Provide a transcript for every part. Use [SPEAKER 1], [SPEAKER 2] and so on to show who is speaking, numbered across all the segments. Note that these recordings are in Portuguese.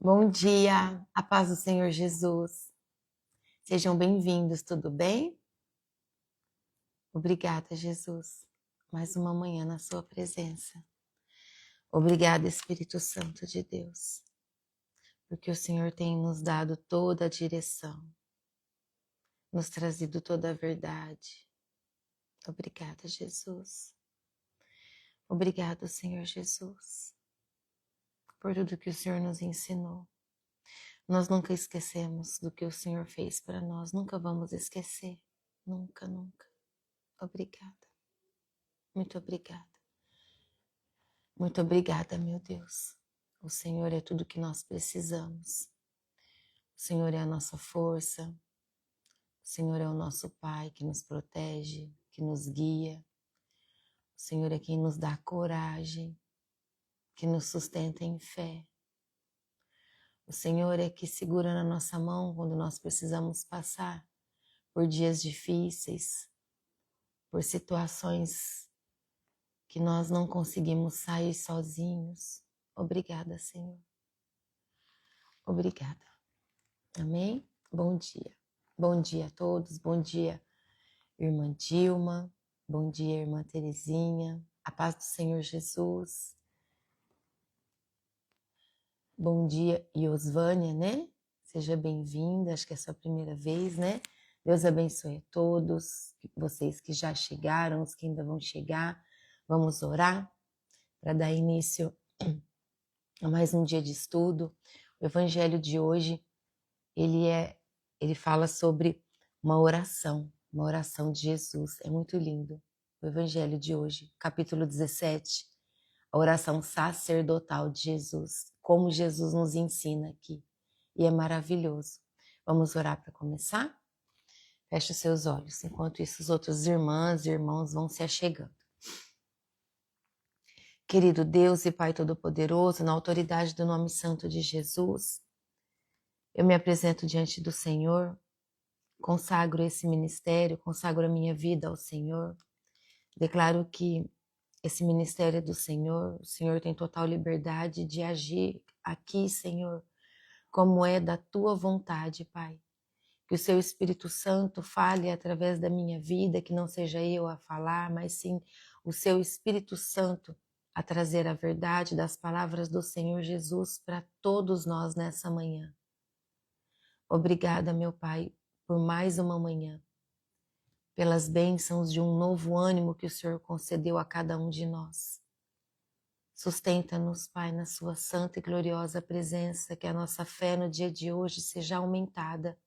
[SPEAKER 1] Bom dia, a paz do Senhor Jesus. Sejam bem-vindos, tudo bem? Obrigada, Jesus. Mais uma manhã na sua presença. Obrigada, Espírito Santo de Deus, porque o Senhor tem nos dado toda a direção, nos trazido toda a verdade. Obrigada, Jesus. Obrigado, Senhor Jesus, por tudo que o Senhor nos ensinou. Nós nunca esquecemos do que o Senhor fez para nós, nunca vamos esquecer. Nunca, nunca. Obrigada. Muito obrigada. Muito obrigada, meu Deus. O Senhor é tudo que nós precisamos. O Senhor é a nossa força. O Senhor é o nosso Pai que nos protege, que nos guia. O Senhor é quem nos dá coragem, que nos sustenta em fé. O Senhor é que segura na nossa mão quando nós precisamos passar por dias difíceis, por situações que nós não conseguimos sair sozinhos. Obrigada, Senhor. Obrigada. Amém? Bom dia. Bom dia a todos. Bom dia, irmã Dilma. Bom dia, irmã Terezinha. A paz do Senhor Jesus. Bom dia, Iosvânia, né? Seja bem-vinda. Acho que é a sua primeira vez, né? Deus abençoe a todos. Vocês que já chegaram, os que ainda vão chegar. Vamos orar para dar início a mais um dia de estudo. O evangelho de hoje, ele fala sobre uma oração de Jesus. É muito lindo. O evangelho de hoje, capítulo 17, a oração sacerdotal de Jesus. Como Jesus nos ensina aqui. E é maravilhoso. Vamos orar para começar? Feche os seus olhos. Enquanto isso, os outros irmãs e irmãos vão se achegando. Querido Deus e Pai Todo-Poderoso, na autoridade do nome santo de Jesus, eu me apresento diante do Senhor, consagro esse ministério, consagro a minha vida ao Senhor. Declaro que esse ministério é do Senhor, o Senhor tem total liberdade de agir aqui, Senhor, como é da tua vontade, Pai. Que o seu Espírito Santo fale através da minha vida, que não seja eu a falar, mas sim o seu Espírito Santo a trazer a verdade das palavras do Senhor Jesus para todos nós nessa manhã. Obrigada, meu Pai, por mais uma manhã, pelas bênçãos de um novo ânimo que o Senhor concedeu a cada um de nós. Sustenta-nos, Pai, na sua santa e gloriosa presença, que a nossa fé no dia de hoje seja aumentada,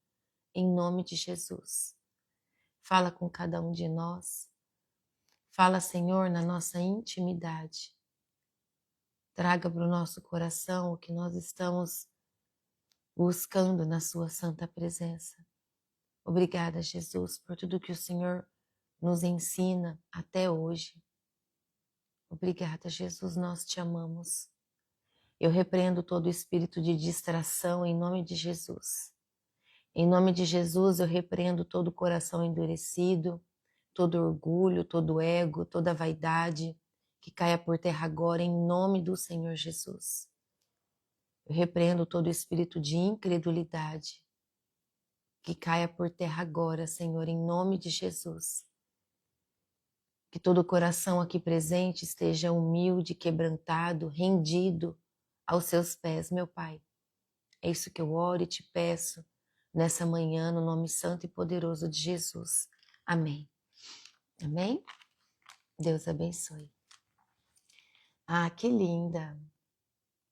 [SPEAKER 1] em nome de Jesus. Fala com cada um de nós. Fala, Senhor, na nossa intimidade. Traga para o nosso coração o que nós estamos buscando na sua santa presença. Obrigada, Jesus, por tudo que o Senhor nos ensina até hoje. Obrigada, Jesus, nós te amamos. Eu repreendo todo espírito de distração em nome de Jesus. Em nome de Jesus, eu repreendo todo coração endurecido, todo orgulho, todo ego, toda vaidade, que caia por terra agora em nome do Senhor Jesus. Eu repreendo todo espírito de incredulidade, que caia por terra agora, Senhor, em nome de Jesus. Que todo coração aqui presente esteja humilde, quebrantado, rendido aos seus pés, meu Pai. É isso que eu oro e te peço nessa manhã, no nome santo e poderoso de Jesus. Amém. Amém? Deus abençoe. Ah, que linda.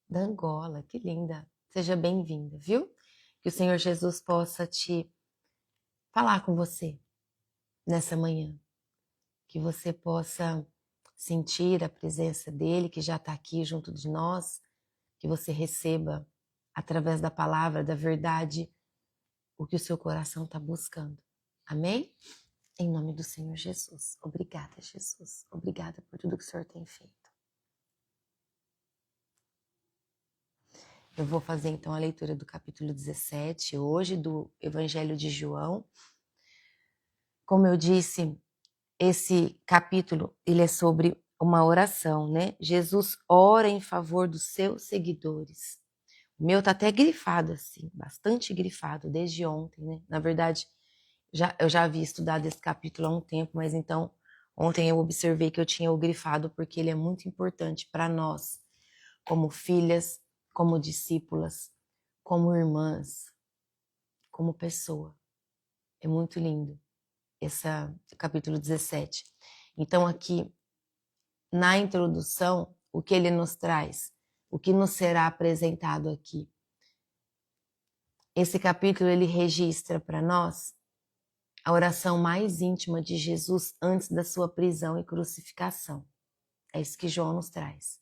[SPEAKER 1] Da Angola, que linda. Seja bem-vinda, viu? Que o Senhor Jesus possa te falar com você nessa manhã. Que você possa sentir a presença dele, que já está aqui junto de nós. Que você receba, através da palavra, da verdade, o que o seu coração está buscando. Amém? Em nome do Senhor Jesus. Obrigada, Jesus. Obrigada por tudo que o Senhor tem feito. Eu vou fazer então a leitura do capítulo 17, hoje, do Evangelho de João. Como eu disse, esse capítulo ele é sobre uma oração, né? Jesus ora em favor dos seus seguidores. O meu tá até grifado assim, bastante grifado, desde ontem, né? Na verdade, eu já havia estudado esse capítulo há um tempo, mas então ontem eu observei que eu tinha o grifado porque ele é muito importante para nós, como filhas, como discípulas, como irmãs, como pessoa. É muito lindo esse capítulo 17. Então aqui, na introdução, o que ele nos traz? O que nos será apresentado aqui? Esse capítulo ele registra para nós a oração mais íntima de Jesus antes da sua prisão e crucificação. É isso que João nos traz.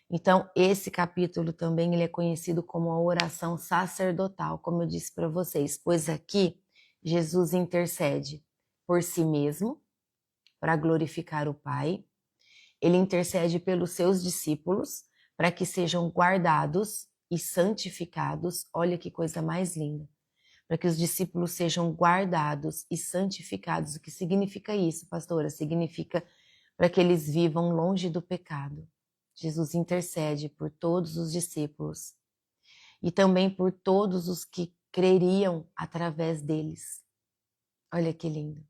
[SPEAKER 1] Então, esse capítulo também ele é conhecido como a oração sacerdotal, como eu disse para vocês, pois aqui Jesus intercede por si mesmo, para glorificar o Pai. Ele intercede pelos seus discípulos, para que sejam guardados e santificados. Olha que coisa mais linda. Para que os discípulos sejam guardados e santificados. O que significa isso, pastora? Significa para que eles vivam longe do pecado. Jesus intercede por todos os discípulos e também por todos os que creriam através deles. Olha que lindo.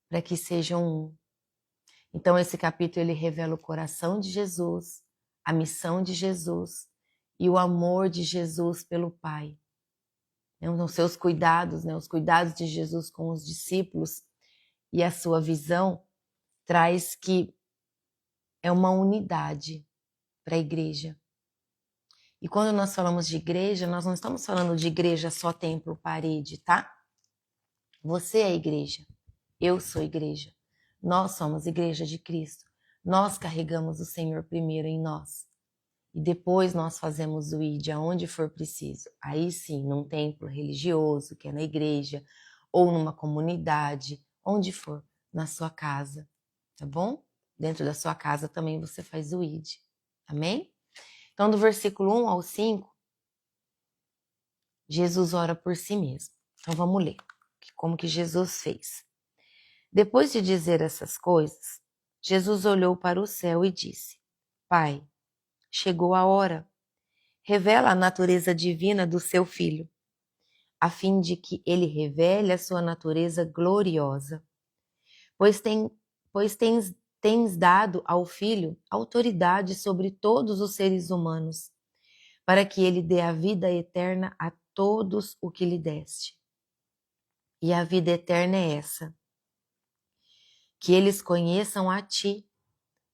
[SPEAKER 1] Para que sejam um. Então esse capítulo ele revela o coração de Jesus, a missão de Jesus e o amor de Jesus pelo Pai. Os seus cuidados, os cuidados de Jesus com os discípulos e a sua visão traz que é uma unidade para a igreja. E quando nós falamos de igreja, nós não estamos falando de igreja só templo, parede, tá? Você é igreja, eu sou igreja, nós somos igreja de Cristo. Nós carregamos o Senhor primeiro em nós. E depois nós fazemos o ID aonde for preciso. Aí sim, num templo religioso, que é na igreja, ou numa comunidade, onde for, na sua casa, tá bom? Dentro da sua casa também você faz o ID. Amém? Então, do versículo 1 ao 5, Jesus ora por si mesmo. Então, vamos ler como que Jesus fez. Depois de dizer essas coisas, Jesus olhou para o céu e disse: Pai, chegou a hora. Revela a natureza divina do seu Filho, a fim de que ele revele a sua natureza gloriosa. Pois tens dado ao Filho autoridade sobre todos os seres humanos, para que ele dê a vida eterna a todos o que lhe deste. E a vida eterna é essa: que eles conheçam a ti,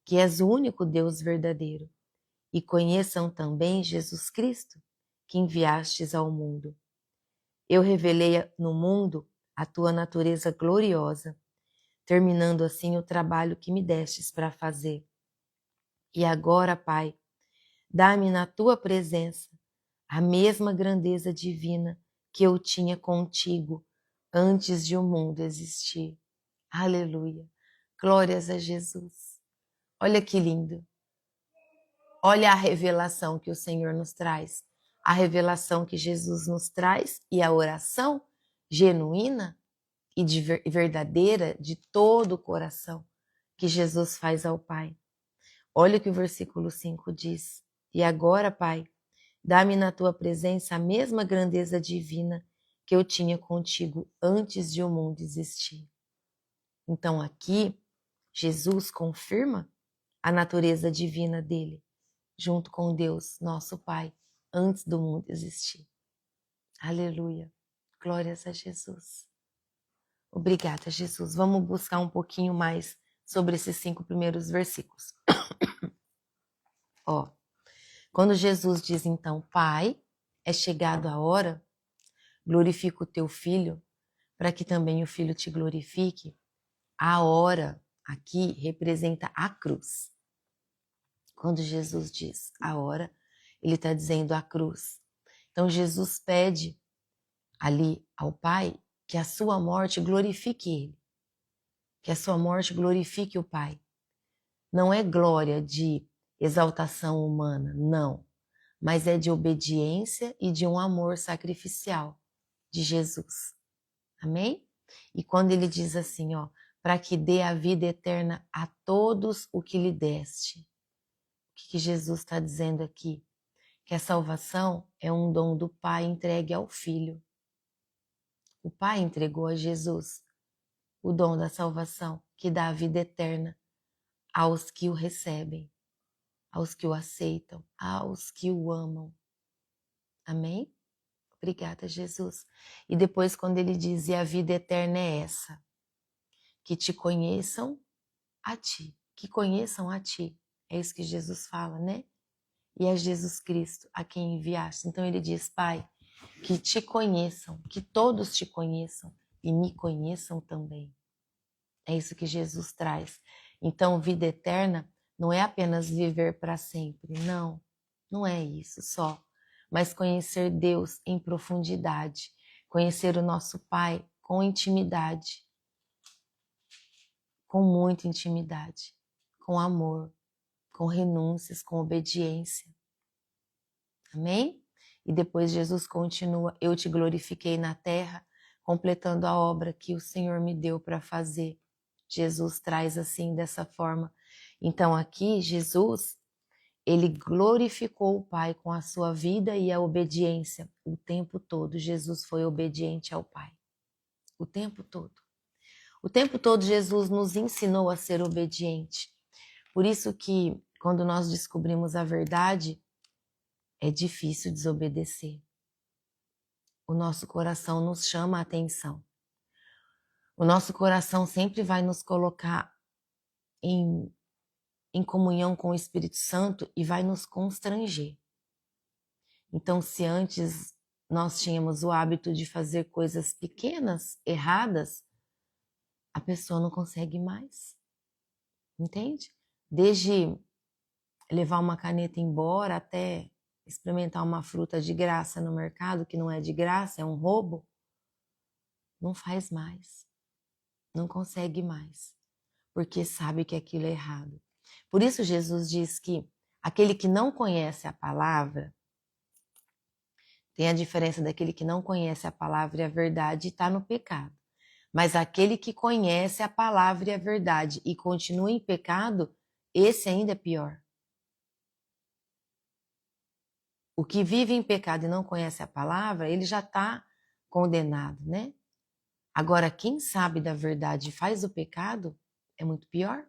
[SPEAKER 1] que és o único Deus verdadeiro, e conheçam também Jesus Cristo, que enviastes ao mundo. Eu revelei no mundo a tua natureza gloriosa, terminando assim o trabalho que me destes para fazer. E agora, Pai, dá-me na tua presença a mesma grandeza divina que eu tinha contigo antes de o mundo existir. Aleluia! Glórias a Jesus! Olha que lindo! Olha a revelação que o Senhor nos traz, a revelação que Jesus nos traz e a oração genuína e verdadeira de todo o coração que Jesus faz ao Pai. Olha o que o versículo 5 diz. E agora, Pai, dá-me na tua presença a mesma grandeza divina que eu tinha contigo antes de o mundo existir. Então aqui, Jesus confirma a natureza divina dele, junto com Deus, nosso Pai, antes do mundo existir. Aleluia. Glórias a Jesus. Obrigada, Jesus. Vamos buscar um pouquinho mais sobre esses 5 primeiros versículos. Ó, quando Jesus diz então, Pai, é chegado a hora, glorifica o teu Filho, para que também o Filho te glorifique. A hora aqui representa a cruz. Quando Jesus diz a hora, ele está dizendo a cruz. Então Jesus pede ali ao Pai que a sua morte glorifique ele. Que a sua morte glorifique o Pai. Não é glória de exaltação humana, não. Mas é de obediência e de um amor sacrificial de Jesus. Amém? E quando ele diz assim, ó, para que dê a vida eterna a todos o que lhe deste. O que Jesus está dizendo aqui? que a salvação é um dom do Pai entregue ao Filho. O Pai entregou a Jesus o dom da salvação, que dá a vida eterna aos que o recebem, aos que o aceitam, aos que o amam. Amém? Obrigada, Jesus. E depois, quando ele diz, e a vida eterna é essa, que te conheçam a ti, que conheçam a ti. É isso que Jesus fala, né? E é Jesus Cristo a quem enviaste. Então ele diz, Pai, que te conheçam, que todos te conheçam e me conheçam também. É isso que Jesus traz. Então, vida eterna não é apenas viver para sempre, não. Não é isso só. Mas conhecer Deus em profundidade, conhecer o nosso Pai com intimidade, com muita intimidade, com amor, com renúncias, com obediência. Amém? E depois Jesus continua, eu te glorifiquei na terra, completando a obra que o Senhor me deu para fazer. Jesus traz assim, dessa forma. Então aqui, Jesus, ele glorificou o Pai com a sua vida e a obediência. O tempo todo, Jesus foi obediente ao Pai. O tempo todo. O tempo todo, Jesus nos ensinou a ser obediente. Por isso que, quando nós descobrimos a verdade, é difícil desobedecer. O nosso coração nos chama a atenção. O nosso coração sempre vai nos colocar em comunhão com o Espírito Santo e vai nos constranger. Então, se antes nós tínhamos o hábito de fazer coisas pequenas, erradas, a pessoa não consegue mais. Entende? Desde levar uma caneta embora até experimentar uma fruta de graça no mercado, que não é de graça, é um roubo, não faz mais. Não consegue mais. Porque sabe que aquilo é errado. Por isso Jesus diz que aquele que não conhece a palavra, tem a diferença daquele que não conhece a palavra e a verdade e está no pecado. Mas aquele que conhece a palavra e a verdade e continua em pecado, esse ainda é pior. O que vive em pecado e não conhece a palavra, ele já está condenado, né? Agora, quem sabe da verdade e faz o pecado, é muito pior.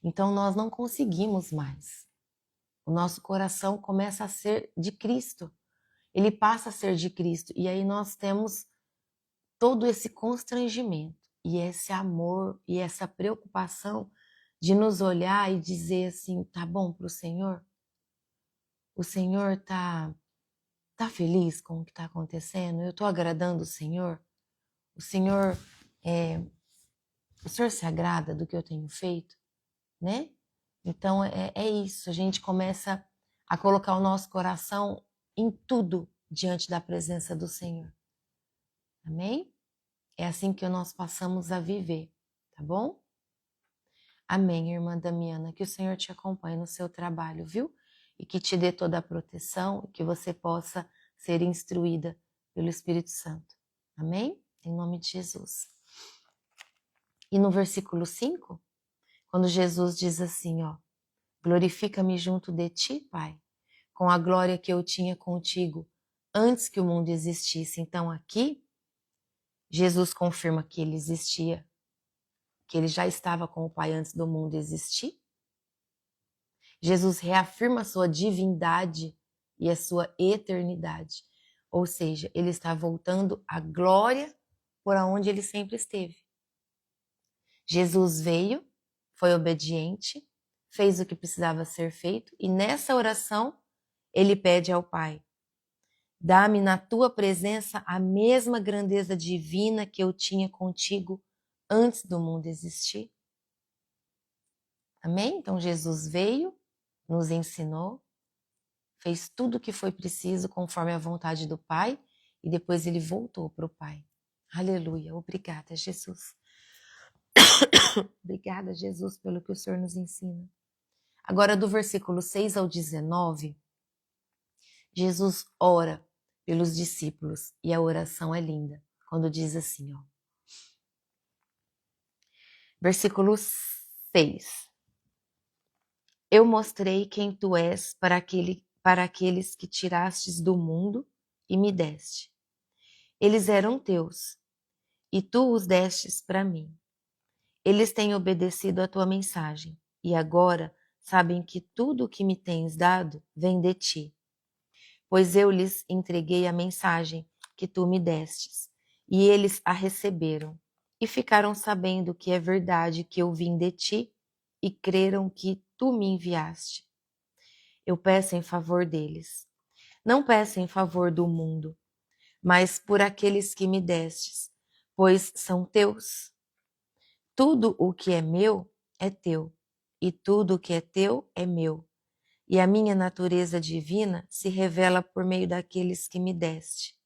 [SPEAKER 1] Então, nós não conseguimos mais. O nosso coração começa a ser de Cristo. Ele passa a ser de Cristo. E aí nós temos todo esse constrangimento e esse amor e essa preocupação de nos olhar e dizer assim, tá bom para o Senhor? O Senhor tá feliz com o que está acontecendo? Eu estou agradando o Senhor? O Senhor se agrada do que eu tenho feito? Né? Então é isso, a gente começa a colocar o nosso coração em tudo diante da presença do Senhor. Amém? É assim que nós passamos a viver, tá bom? Amém, irmã Damiana, que o Senhor te acompanhe no seu trabalho, viu? E que te dê toda a proteção e que você possa ser instruída pelo Espírito Santo. Amém? Em nome de Jesus. E no versículo 5, quando Jesus diz assim, ó, glorifica-me junto de ti, Pai, com a glória que eu tinha contigo antes que o mundo existisse. Então aqui, Jesus confirma que ele existia, que ele já estava com o Pai antes do mundo existir. Jesus reafirma a sua divindade e a sua eternidade. Ou seja, ele está voltando à glória por onde ele sempre esteve. Jesus veio, foi obediente, fez o que precisava ser feito e nessa oração ele pede ao Pai: dá-me na tua presença a mesma grandeza divina que eu tinha contigo antes do mundo existir. Amém? Então Jesus veio, nos ensinou, fez tudo o que foi preciso conforme a vontade do Pai e depois ele voltou para o Pai. Aleluia. Obrigada, Jesus. Obrigada, Jesus, pelo que o Senhor nos ensina. Agora, do versículo 6 ao 19, Jesus ora pelos discípulos e a oração é linda, quando diz assim, ó. Versículo 6. Eu mostrei quem tu és para para aqueles que tirastes do mundo e me deste. Eles eram teus, e tu os destes para mim. Eles têm obedecido à tua mensagem, e agora sabem que tudo o que me tens dado vem de ti. Pois eu lhes entreguei a mensagem que tu me destes, e eles a receberam, e ficaram sabendo que é verdade que eu vim de ti, e creram que tu me enviaste. Eu peço em favor deles. Não peço em favor do mundo, mas por aqueles que me destes, pois são teus. Tudo o que é meu é teu, e tudo o que é teu é meu. E a minha natureza divina se revela por meio daqueles que me deste.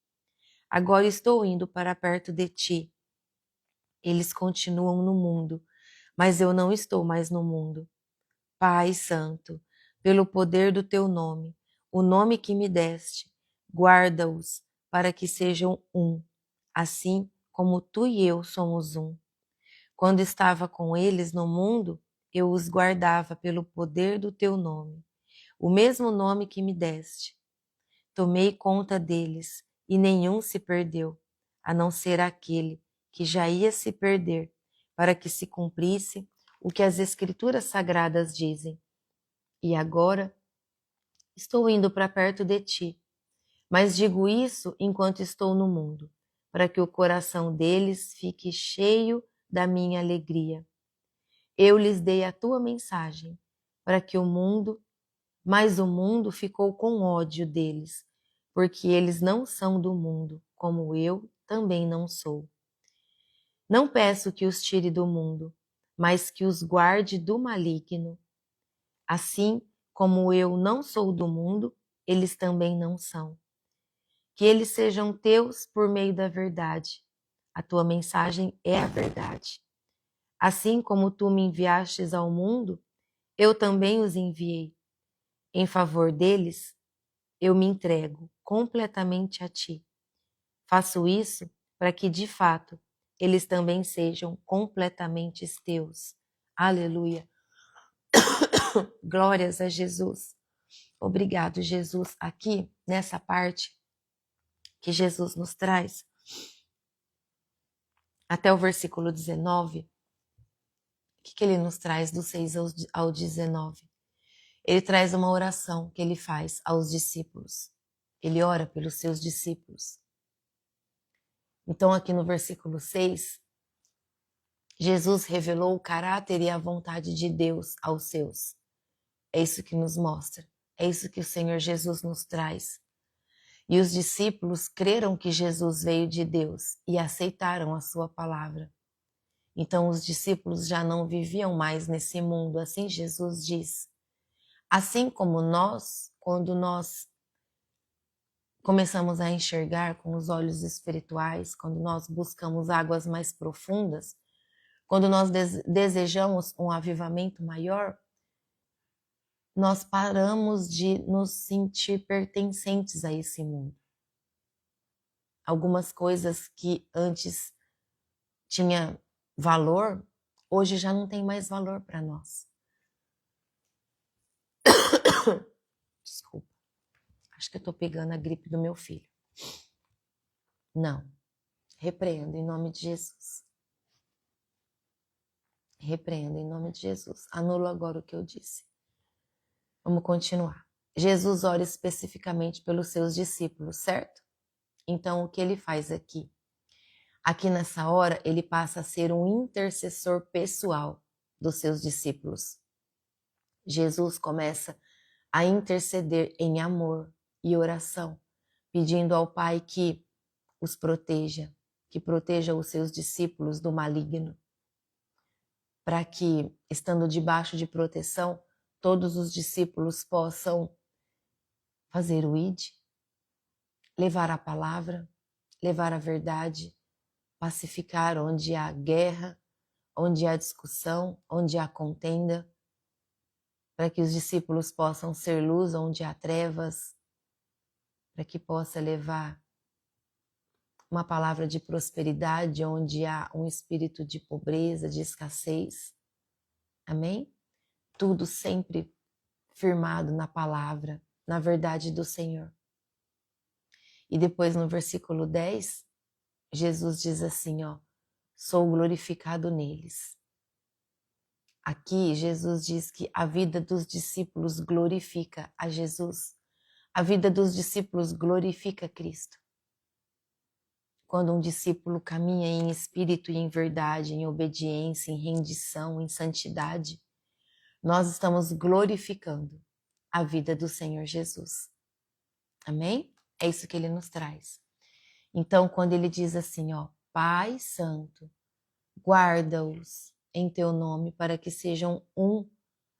[SPEAKER 1] Agora estou indo para perto de ti. Eles continuam no mundo, mas eu não estou mais no mundo. Pai Santo, pelo poder do teu nome, o nome que me deste, guarda-os para que sejam um, assim como tu e eu somos um. Quando estava com eles no mundo, eu os guardava pelo poder do teu nome, o mesmo nome que me deste. Tomei conta deles, e nenhum se perdeu, a não ser aquele que já ia se perder, para que se cumprisse o que as Escrituras Sagradas dizem. E agora estou indo para perto de ti, mas digo isso enquanto estou no mundo, para que o coração deles fique cheio da minha alegria. Eu lhes dei a tua mensagem, para que mas o mundo ficou com ódio deles, porque eles não são do mundo, como eu também não sou. Não peço que os tire do mundo, mas que os guarde do maligno. Assim como eu não sou do mundo, eles também não são. Que eles sejam teus por meio da verdade. A tua mensagem é a verdade. Assim como tu me enviastes ao mundo, eu também os enviei. Em favor deles, eu me entrego completamente a ti. Faço isso para que, de fato, eles também sejam completamente teus. Aleluia. Glórias a Jesus. Obrigado, Jesus. Aqui, nessa parte que Jesus nos traz, até o versículo 19, o que ele nos traz do 6 ao 19? Ele traz uma oração que ele faz aos discípulos. Ele ora pelos seus discípulos. Então, aqui no versículo 6, Jesus revelou o caráter e a vontade de Deus aos seus. É isso que nos mostra. É isso que o Senhor Jesus nos traz. E os discípulos creram que Jesus veio de Deus e aceitaram a sua palavra. Então os discípulos já não viviam mais nesse mundo, assim Jesus diz. Assim como nós, quando nós começamos a enxergar com os olhos espirituais, quando nós buscamos águas mais profundas, quando nós desejamos um avivamento maior, nós paramos de nos sentir pertencentes a esse mundo. Algumas coisas que antes tinha valor, hoje já não tem mais valor para nós. Desculpa. Acho que eu estou pegando a gripe do meu filho. Não. Repreendo em nome de Jesus. Repreendo em nome de Jesus. Anulo agora o que eu disse. Vamos continuar. Jesus ora especificamente pelos seus discípulos, certo? Então, o que ele faz aqui? Aqui nessa hora, ele passa a ser um intercessor pessoal dos seus discípulos. Jesus começa a interceder em amor e oração, pedindo ao Pai que os proteja, que proteja os seus discípulos do maligno, para que, estando debaixo de proteção, todos os discípulos possam fazer o ID, levar a palavra, levar a verdade, pacificar onde há guerra, onde há discussão, onde há contenda, para que os discípulos possam ser luz onde há trevas, para que possa levar uma palavra de prosperidade onde há um espírito de pobreza, de escassez. Amém? Tudo sempre firmado na palavra, na verdade do Senhor. E depois no versículo 10, Jesus diz assim, ó, sou glorificado neles. Aqui Jesus diz que a vida dos discípulos glorifica a Jesus. A vida dos discípulos glorifica Cristo. Quando um discípulo caminha em espírito e em verdade, em obediência, em rendição, em santidade, nós estamos glorificando a vida do Senhor Jesus. Amém? É isso que ele nos traz. Então, quando ele diz assim, ó, Pai Santo, guarda-os em teu nome para que sejam um,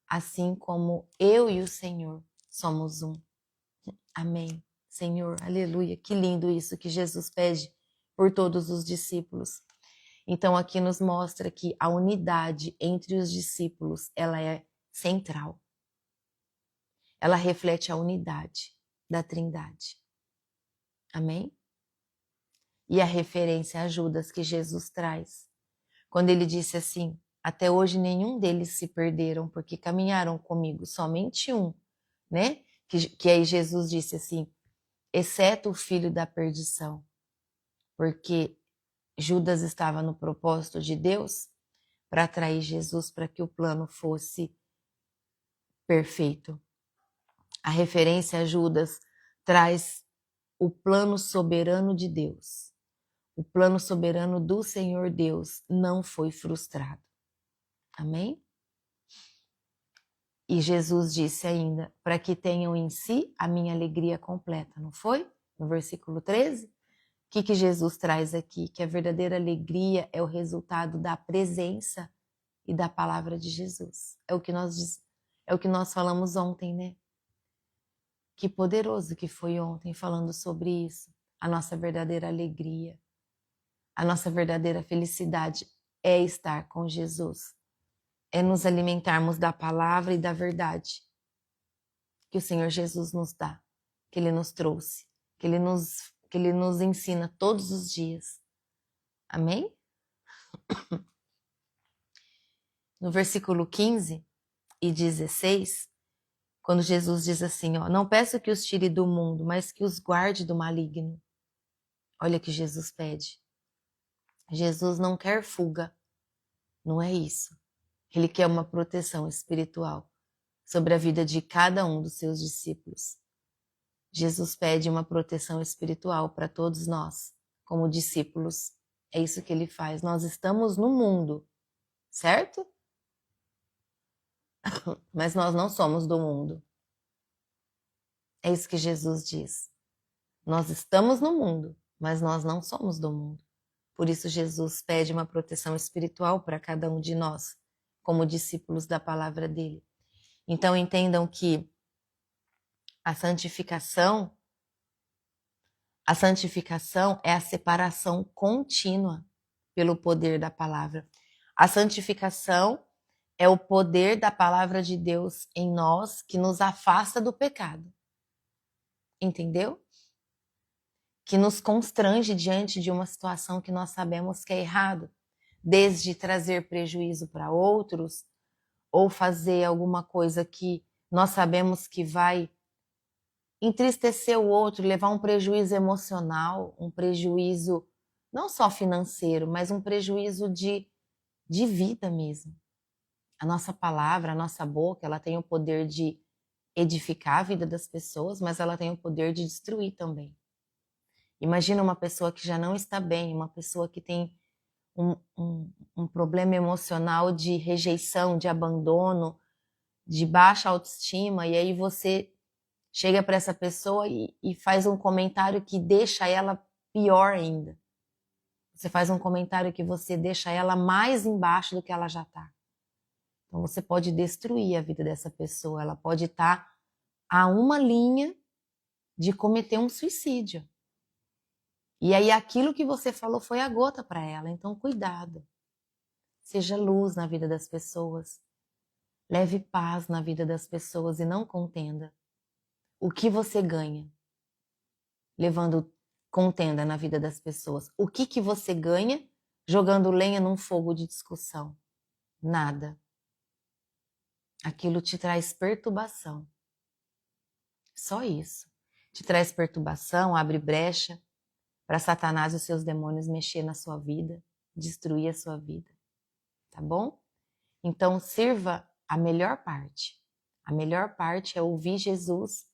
[SPEAKER 1] assim como eu e o Senhor somos um. Amém. Senhor, aleluia. Que lindo isso que Jesus pede por todos os discípulos. Então aqui nos mostra que a unidade entre os discípulos, ela é central. Ela reflete a unidade da Trindade. Amém? E a referência a Judas que Jesus traz. Quando ele disse assim, até hoje nenhum deles se perderam, porque caminharam comigo, somente um, né? Que aí Jesus disse assim, exceto o filho da perdição, porque Judas estava no propósito de Deus para atrair Jesus para que o plano fosse perfeito. A referência a Judas traz o plano soberano de Deus. O plano soberano do Senhor Deus não foi frustrado. Amém? E Jesus disse ainda, para que tenham em si a minha alegria completa, não foi? No versículo 13. O que Jesus traz aqui? Que a verdadeira alegria é o resultado da presença e da palavra de Jesus. É o que nós falamos ontem, né? Que poderoso que foi ontem falando sobre isso. A nossa verdadeira alegria, a nossa verdadeira felicidade é estar com Jesus. É nos alimentarmos da palavra e da verdade que o Senhor Jesus nos dá, que Ele nos trouxe, que Ele nos ensina todos os dias. Amém? No versículo 15 e 16, quando Jesus diz assim, ó, não peço que os tire do mundo, mas que os guarde do maligno. Olha o que Jesus pede. Jesus não quer fuga, não é isso. Ele quer uma proteção espiritual sobre a vida de cada um dos seus discípulos. Jesus pede uma proteção espiritual para todos nós, como discípulos. É isso que ele faz. Nós estamos no mundo, certo? Mas nós não somos do mundo. É isso que Jesus diz. Nós estamos no mundo, mas nós não somos do mundo. Por isso Jesus pede uma proteção espiritual para cada um de nós, como discípulos da palavra dele. Então entendam que a santificação é a separação contínua pelo poder da palavra. A santificação é o poder da palavra de Deus em nós que nos afasta do pecado. Entendeu? Que nos constrange diante de uma situação que nós sabemos que é errado, desde trazer prejuízo para outros ou fazer alguma coisa que nós sabemos que vai entristecer o outro, levar um prejuízo emocional, um prejuízo não só financeiro, mas um prejuízo de vida mesmo. A nossa palavra, a nossa boca, ela tem o poder de edificar a vida das pessoas, mas ela tem o poder de destruir também. Imagina uma pessoa que já não está bem, uma pessoa que tem um problema emocional de rejeição, de abandono, de baixa autoestima, e aí você chega para essa pessoa e faz um comentário que deixa ela pior ainda. Você faz um comentário que você deixa ela mais embaixo do que ela já está. Então você pode destruir a vida dessa pessoa, ela pode estar a uma linha de cometer um suicídio. E aí aquilo que você falou foi a gota para ela, então cuidado. Seja luz na vida das pessoas. Leve paz na vida das pessoas e não contenda. O que você ganha levando contenda na vida das pessoas? O que você ganha jogando lenha num fogo de discussão? Nada. Aquilo te traz perturbação. Só isso. Te traz perturbação, abre brecha para Satanás e os seus demônios mexer na sua vida, destruir a sua vida. Tá bom? Então, sirva a melhor parte. A melhor parte é ouvir Jesus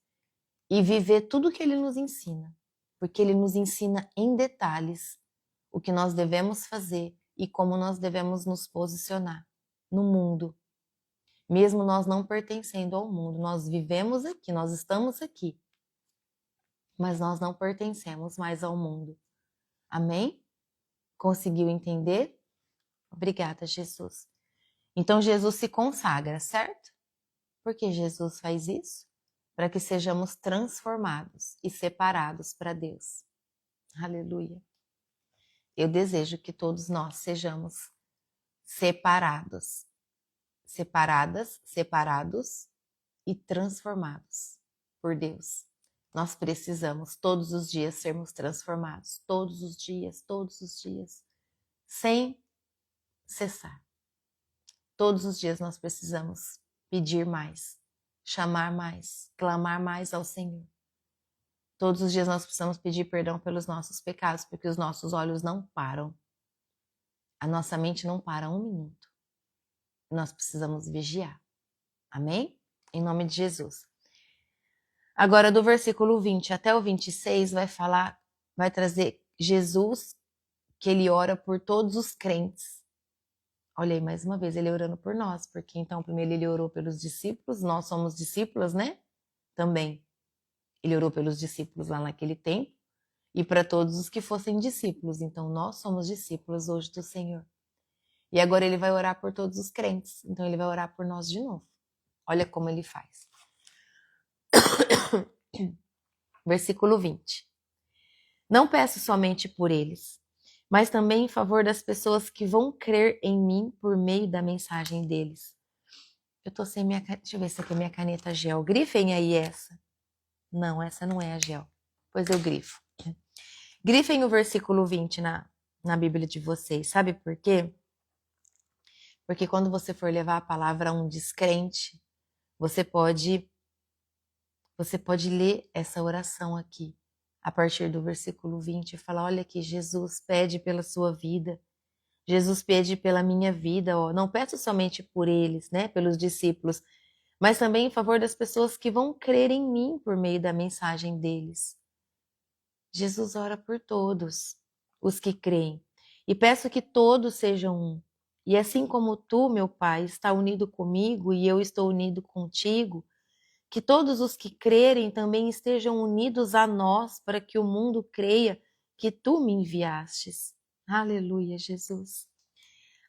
[SPEAKER 1] e viver tudo que ele nos ensina. Porque ele nos ensina em detalhes o que nós devemos fazer e como nós devemos nos posicionar no mundo. Mesmo nós não pertencendo ao mundo, nós vivemos aqui, nós estamos aqui, mas nós não pertencemos mais ao mundo. Amém? Conseguiu entender? Obrigada, Jesus. Então Jesus se consagra, certo? Por que Jesus faz isso? Para que sejamos transformados e separados para Deus. Aleluia. Eu desejo que todos nós sejamos separados. Separados e transformados por Deus. Nós precisamos todos os dias sermos transformados. Todos os dias, sem cessar. Todos os dias nós precisamos pedir mais, chamar mais, clamar mais ao Senhor. Todos os dias nós precisamos pedir perdão pelos nossos pecados, porque os nossos olhos não param. A nossa mente não para um minuto. Nós precisamos vigiar. Amém? Em nome de Jesus. Agora, do versículo 20 até o 26, vai trazer Jesus, que ele ora por todos os crentes. Olha aí, mais uma vez, ele orando por nós, porque então primeiro ele orou pelos discípulos, nós somos discípulos, né? Também. Ele orou pelos discípulos lá naquele tempo, e para todos os que fossem discípulos. Então nós somos discípulos hoje do Senhor. E agora ele vai orar por todos os crentes, então ele vai orar por nós de novo. Olha como ele faz. Versículo 20. Não peço somente por eles, mas também em favor das pessoas que vão crer em mim por meio da mensagem deles. Eu tô sem minha caneta. Deixa eu ver se aqui é minha caneta gel. Grifem aí essa. Não, essa não é a gel. Pois eu grifo. Grifem o versículo 20 na Bíblia de vocês. Sabe por quê? Porque quando você for levar a palavra a um descrente, você pode ler essa oração aqui, a partir do versículo 20, e falar, olha aqui, Jesus pede pela sua vida, Jesus pede pela minha vida, ó. Não peço somente por eles, né, pelos discípulos, mas também em favor das pessoas que vão crer em mim por meio da mensagem deles. Jesus ora por todos os que creem, e peço que todos sejam um. E assim como tu, meu Pai, está unido comigo e eu estou unido contigo, que todos os que crerem também estejam unidos a nós, para que o mundo creia que tu me enviastes. Aleluia, Jesus.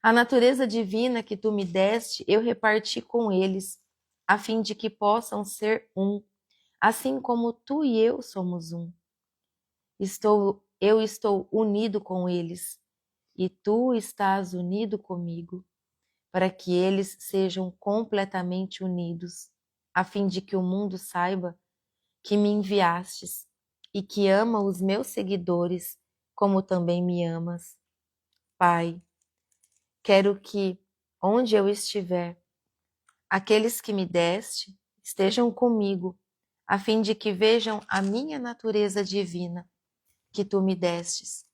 [SPEAKER 1] A natureza divina que tu me deste, eu reparti com eles, a fim de que possam ser um, assim como tu e eu somos um. Eu estou unido com eles, e tu estás unido comigo, para que eles sejam completamente unidos, a fim de que o mundo saiba que me enviastes e que ama os meus seguidores, como também me amas. Pai, quero que, onde eu estiver, aqueles que me deste estejam comigo, a fim de que vejam a minha natureza divina, que tu me destes,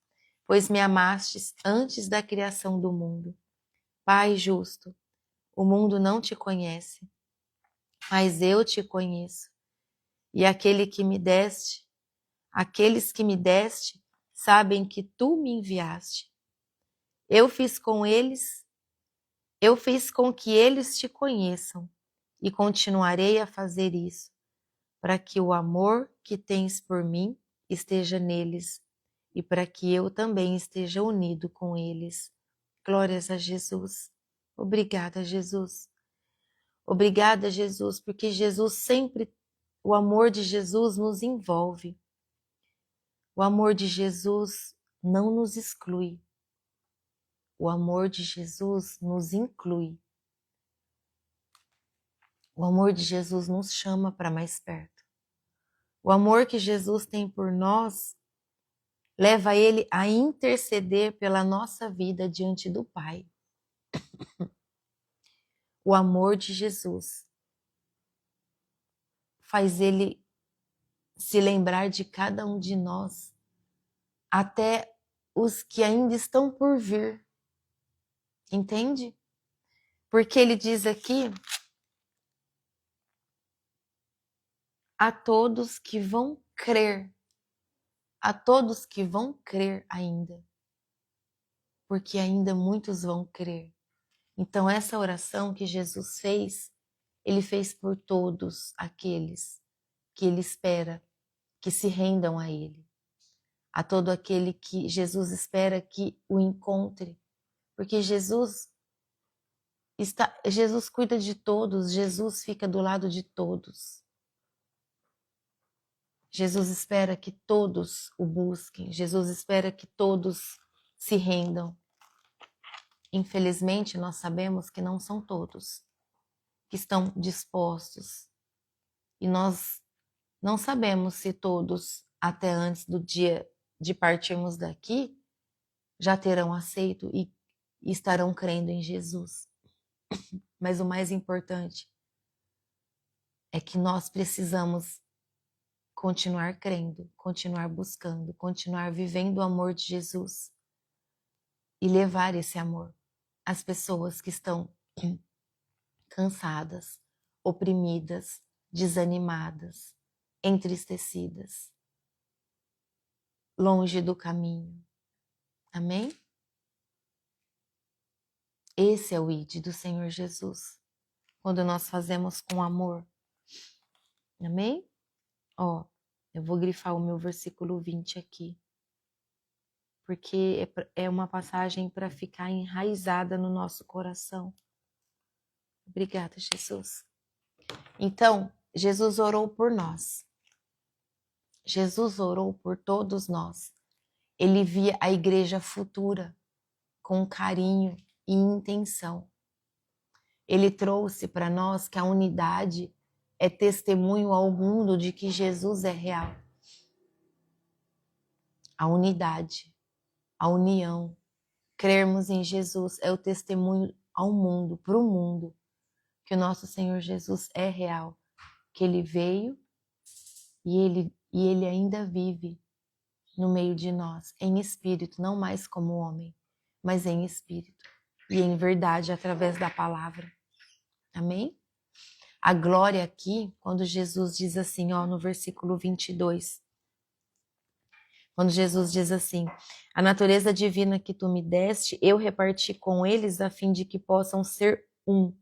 [SPEAKER 1] pois me amastes antes da criação do mundo. Pai justo, o mundo não te conhece, mas eu te conheço. E aqueles que me deste, sabem que tu me enviaste. Eu fiz com que eles te conheçam, e continuarei a fazer isso, para que o amor que tens por mim esteja neles, e para que eu também esteja unido com eles. Glórias a Jesus. Obrigada, Jesus. Obrigada, Jesus, porque o amor de Jesus nos envolve. O amor de Jesus não nos exclui. O amor de Jesus nos inclui. O amor de Jesus nos chama para mais perto. O amor que Jesus tem por nós leva ele a interceder pela nossa vida diante do Pai. O amor de Jesus faz ele se lembrar de cada um de nós, até os que ainda estão por vir. Entende? Porque ele diz aqui, a todos que vão crer, a todos que vão crer ainda, porque ainda muitos vão crer. Então essa oração que Jesus fez, ele fez por todos aqueles que ele espera que se rendam a ele, a todo aquele que Jesus espera que o encontre, porque Jesus cuida de todos, Jesus fica do lado de todos. Jesus espera que todos o busquem, Jesus espera que todos se rendam. Infelizmente, nós sabemos que não são todos que estão dispostos. E nós não sabemos se todos, até antes do dia de partirmos daqui, já terão aceito e estarão crendo em Jesus. Mas o mais importante é que nós precisamos continuar crendo, continuar buscando, continuar vivendo o amor de Jesus e levar esse amor às pessoas que estão cansadas, oprimidas, desanimadas, entristecidas, longe do caminho. Amém? Esse é o ID do Senhor Jesus, quando nós fazemos com amor. Amém? Ó, eu vou grifar o meu versículo 20 aqui, porque é uma passagem para ficar enraizada no nosso coração. Obrigada, Jesus. Então, Jesus orou por nós. Jesus orou por todos nós. Ele via a igreja futura com carinho e intenção. Ele trouxe para nós que a unidade é testemunho ao mundo de que Jesus é real. A unidade, a união, crermos em Jesus é o testemunho ao mundo, para o mundo, que o nosso Senhor Jesus é real, que Ele veio e Ele ainda vive no meio de nós, em espírito, não mais como homem, mas em espírito e em verdade através da palavra. Amém? A glória aqui, quando Jesus diz assim, ó, no versículo 22, quando Jesus diz assim, a natureza divina que tu me deste, eu reparti com eles a fim de que possam ser um,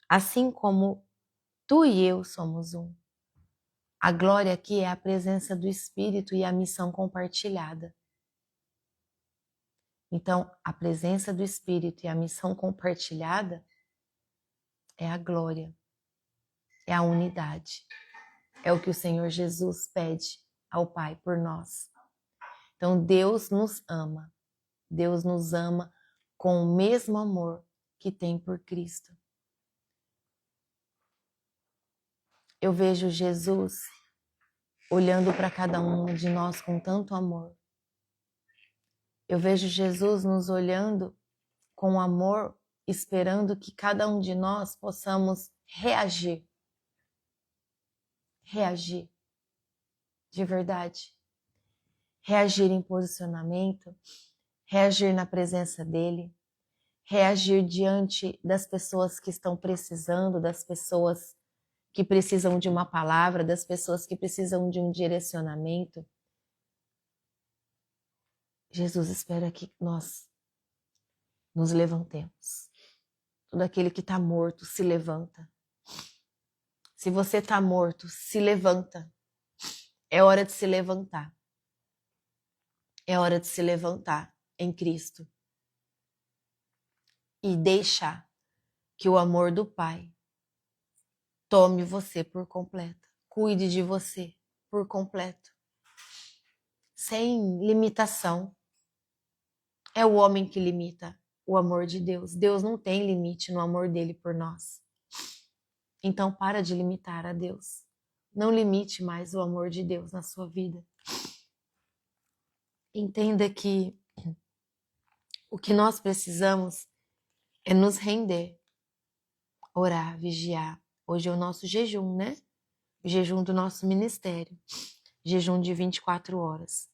[SPEAKER 1] assim como tu e eu somos um. A glória aqui é a presença do Espírito e a missão compartilhada. Então, a presença do Espírito e a missão compartilhada é a glória, é a unidade. É o que o Senhor Jesus pede ao Pai por nós. Então, Deus nos ama. Deus nos ama com o mesmo amor que tem por Cristo. Eu vejo Jesus olhando para cada um de nós com tanto amor. Eu vejo Jesus nos olhando com amor, esperando que cada um de nós possamos reagir. Reagir. De verdade. Reagir em posicionamento, reagir na presença dele, reagir diante das pessoas que estão precisando, das pessoas que precisam de uma palavra, das pessoas que precisam de um direcionamento. Jesus espera que nós nos levantemos. Todo aquele que está morto se levanta. Se você está morto, se levanta. É hora de se levantar. É hora de se levantar em Cristo. E deixar que o amor do Pai tome você por completo. Cuide de você por completo. Sem limitação. É o homem que limita o amor de Deus. Deus não tem limite no amor dele por nós. Então para de limitar a Deus. Não limite mais o amor de Deus na sua vida. Entenda que o que nós precisamos é nos render, orar, vigiar. Hoje é o nosso jejum, né? o jejum do nosso ministério, jejum de 24 horas.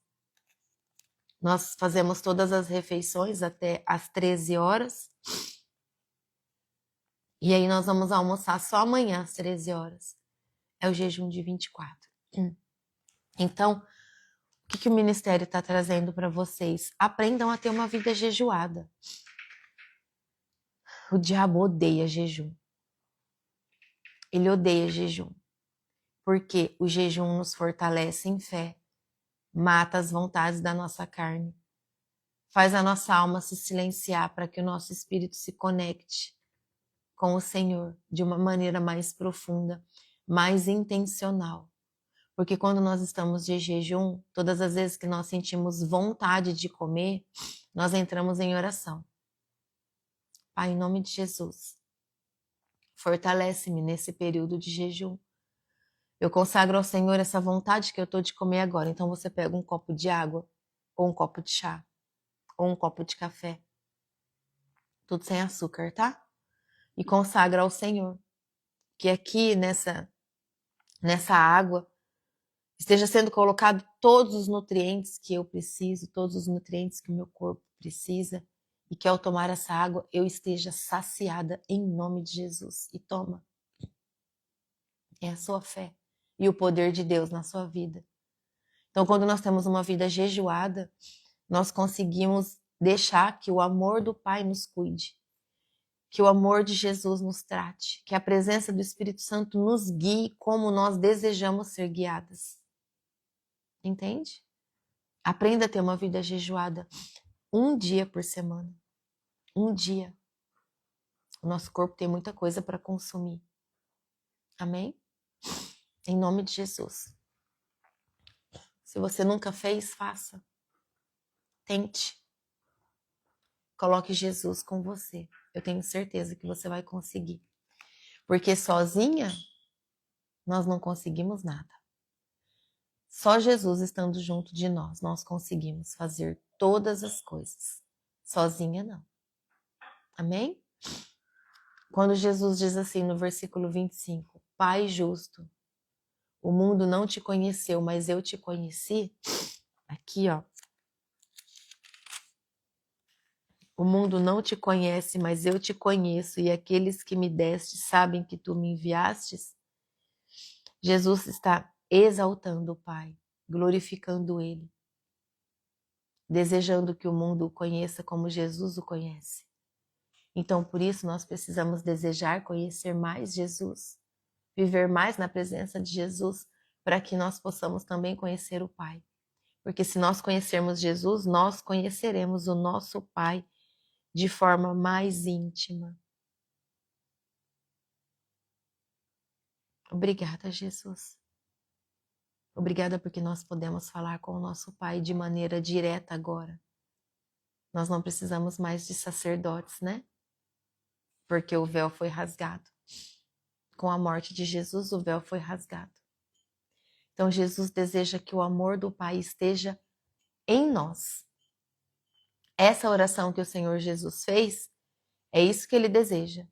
[SPEAKER 1] Nós fazemos todas as refeições até às 13 horas. E aí nós vamos almoçar só amanhã às 13 horas. É o jejum de 24. Então, o que o ministério está trazendo para vocês? Aprendam a ter uma vida jejuada. O diabo odeia jejum. Ele odeia jejum. Porque o jejum nos fortalece em fé, mata as vontades da nossa carne, faz a nossa alma se silenciar para que o nosso espírito se conecte com o Senhor de uma maneira mais profunda, mais intencional. Porque quando nós estamos de jejum, todas as vezes que nós sentimos vontade de comer, nós entramos em oração. Pai, em nome de Jesus, fortalece-me nesse período de jejum. Eu consagro ao Senhor essa vontade que eu estou de comer agora. Então você pega um copo de água, ou um copo de chá, ou um copo de café. Tudo sem açúcar, tá? E consagra ao Senhor. Que aqui nessa água esteja sendo colocado todos os nutrientes que eu preciso, todos os nutrientes que o meu corpo precisa. E que ao tomar essa água eu esteja saciada em nome de Jesus. E toma. É a sua fé e o poder de Deus na sua vida. Então, quando nós temos uma vida jejuada, nós conseguimos deixar que o amor do Pai nos cuide, que o amor de Jesus nos trate, que a presença do Espírito Santo nos guie como nós desejamos ser guiadas. Entende? Aprenda a ter uma vida jejuada 1 dia por semana. 1 dia. O nosso corpo tem muita coisa para consumir. Amém? Em nome de Jesus. Se você nunca fez, faça. Tente. Coloque Jesus com você. Eu tenho certeza que você vai conseguir. Porque sozinha, nós não conseguimos nada. Só Jesus estando junto de nós, nós conseguimos fazer todas as coisas. Sozinha, não. Amém? Quando Jesus diz assim no versículo 25, Pai justo, o mundo não te conheceu, mas eu te conheci. Aqui, ó. O mundo não te conhece, mas eu te conheço, e aqueles que me deste sabem que tu me enviastes. Jesus está exaltando o Pai, glorificando Ele, desejando que o mundo o conheça como Jesus o conhece. Então, por isso, nós precisamos desejar conhecer mais Jesus, viver mais na presença de Jesus, para que nós possamos também conhecer o Pai. Porque se nós conhecermos Jesus, nós conheceremos o nosso Pai de forma mais íntima. Obrigada, Jesus. Obrigada porque nós podemos falar com o nosso Pai de maneira direta agora. Nós não precisamos mais de sacerdotes, né? Porque o véu foi rasgado. Com a morte de Jesus, o véu foi rasgado. Então, Jesus deseja que o amor do Pai esteja em nós. Essa oração que o Senhor Jesus fez, é isso que Ele deseja.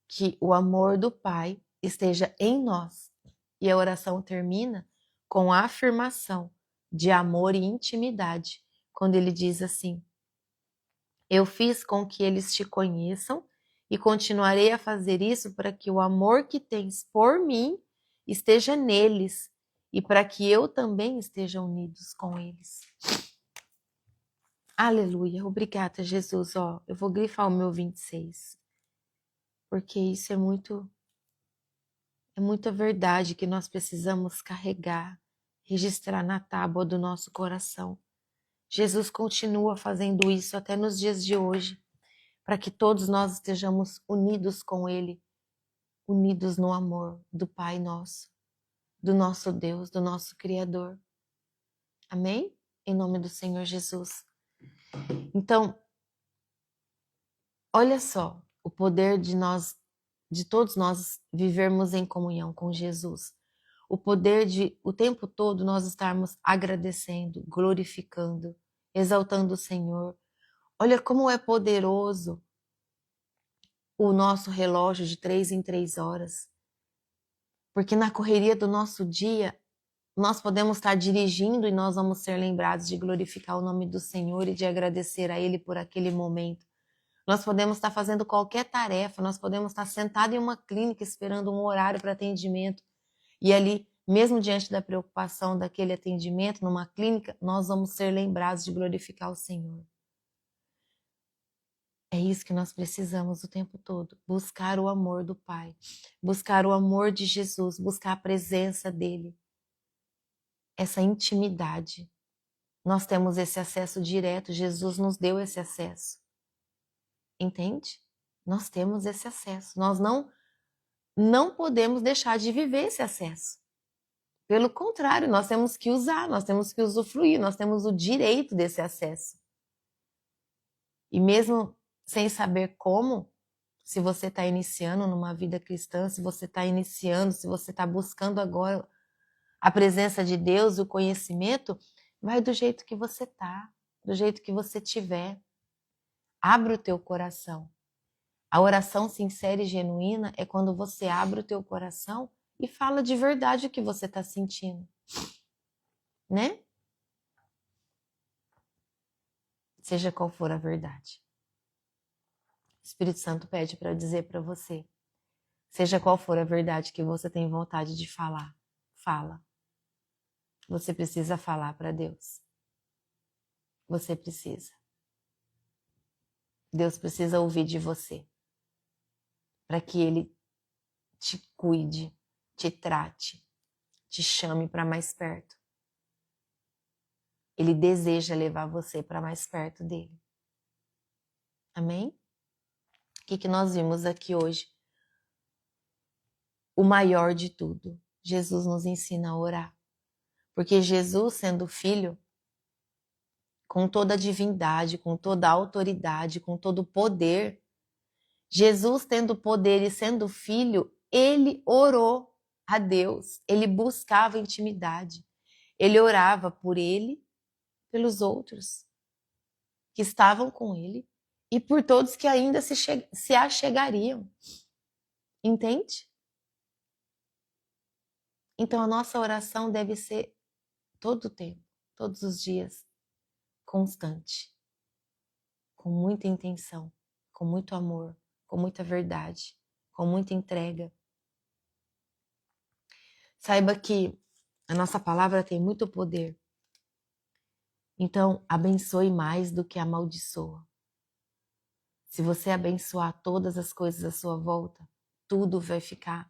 [SPEAKER 1] Que o amor do Pai esteja em nós. E a oração termina com a afirmação de amor e intimidade, quando Ele diz assim, eu fiz com que eles te conheçam e continuarei a fazer isso para que o amor que tens por mim esteja neles e para que eu também esteja unidos com eles. Aleluia, obrigada, Jesus. Ó, eu vou grifar o meu 26, porque isso é muita verdade que nós precisamos carregar, registrar na tábua do nosso coração. Jesus continua fazendo isso até nos dias de hoje, para que todos nós estejamos unidos com Ele, unidos no amor do Pai nosso, do nosso Deus, do nosso Criador. Amém? Em nome do Senhor Jesus. Então, olha só o poder de todos nós vivermos em comunhão com Jesus. O poder de o tempo todo nós estarmos agradecendo, glorificando, exaltando o Senhor. Olha como é poderoso o nosso relógio de 3 em 3 horas. Porque na correria do nosso dia, nós podemos estar dirigindo e nós vamos ser lembrados de glorificar o nome do Senhor e de agradecer a Ele por aquele momento. Nós podemos estar fazendo qualquer tarefa, nós podemos estar sentados em uma clínica esperando um horário para atendimento. E ali, mesmo diante da preocupação daquele atendimento numa clínica, nós vamos ser lembrados de glorificar o Senhor. É isso que nós precisamos o tempo todo, buscar o amor do Pai, buscar o amor de Jesus, buscar a presença dEle, essa intimidade. Nós temos esse acesso direto, Jesus nos deu esse acesso. Entende? Nós temos esse acesso, nós não podemos deixar de viver esse acesso. Pelo contrário, nós temos que usar, nós temos que usufruir, nós temos o direito desse acesso. E mesmo sem saber como, se você está iniciando numa vida cristã, se você está iniciando, se você está buscando agora a presença de Deus e o conhecimento, vai do jeito que você está, do jeito que você tiver. Abre o teu coração. A oração sincera e genuína é quando você abre o teu coração e fala de verdade o que você está sentindo, né? Seja qual for a verdade. O Espírito Santo pede para dizer para você, seja qual for a verdade que você tem vontade de falar, fala. Você precisa falar para Deus. Você precisa. Deus precisa ouvir de você, para que Ele te cuide, te trate, te chame para mais perto. Ele deseja levar você para mais perto dele. Amém? O que nós vimos aqui hoje? O maior de tudo. Jesus nos ensina a orar. Porque Jesus, sendo filho, com toda a divindade, com toda a autoridade, com todo o poder, Jesus tendo poder e sendo filho, ele orou a Deus. Ele buscava intimidade. Ele orava por ele, pelos outros que estavam com ele e por todos que ainda se achegariam. Entende? Então a nossa oração deve ser todo o tempo, todos os dias, constante, com muita intenção, com muito amor, com muita verdade, com muita entrega. Saiba que a nossa palavra tem muito poder. Então, abençoe mais do que amaldiçoa. Se você abençoar todas as coisas à sua volta, tudo vai ficar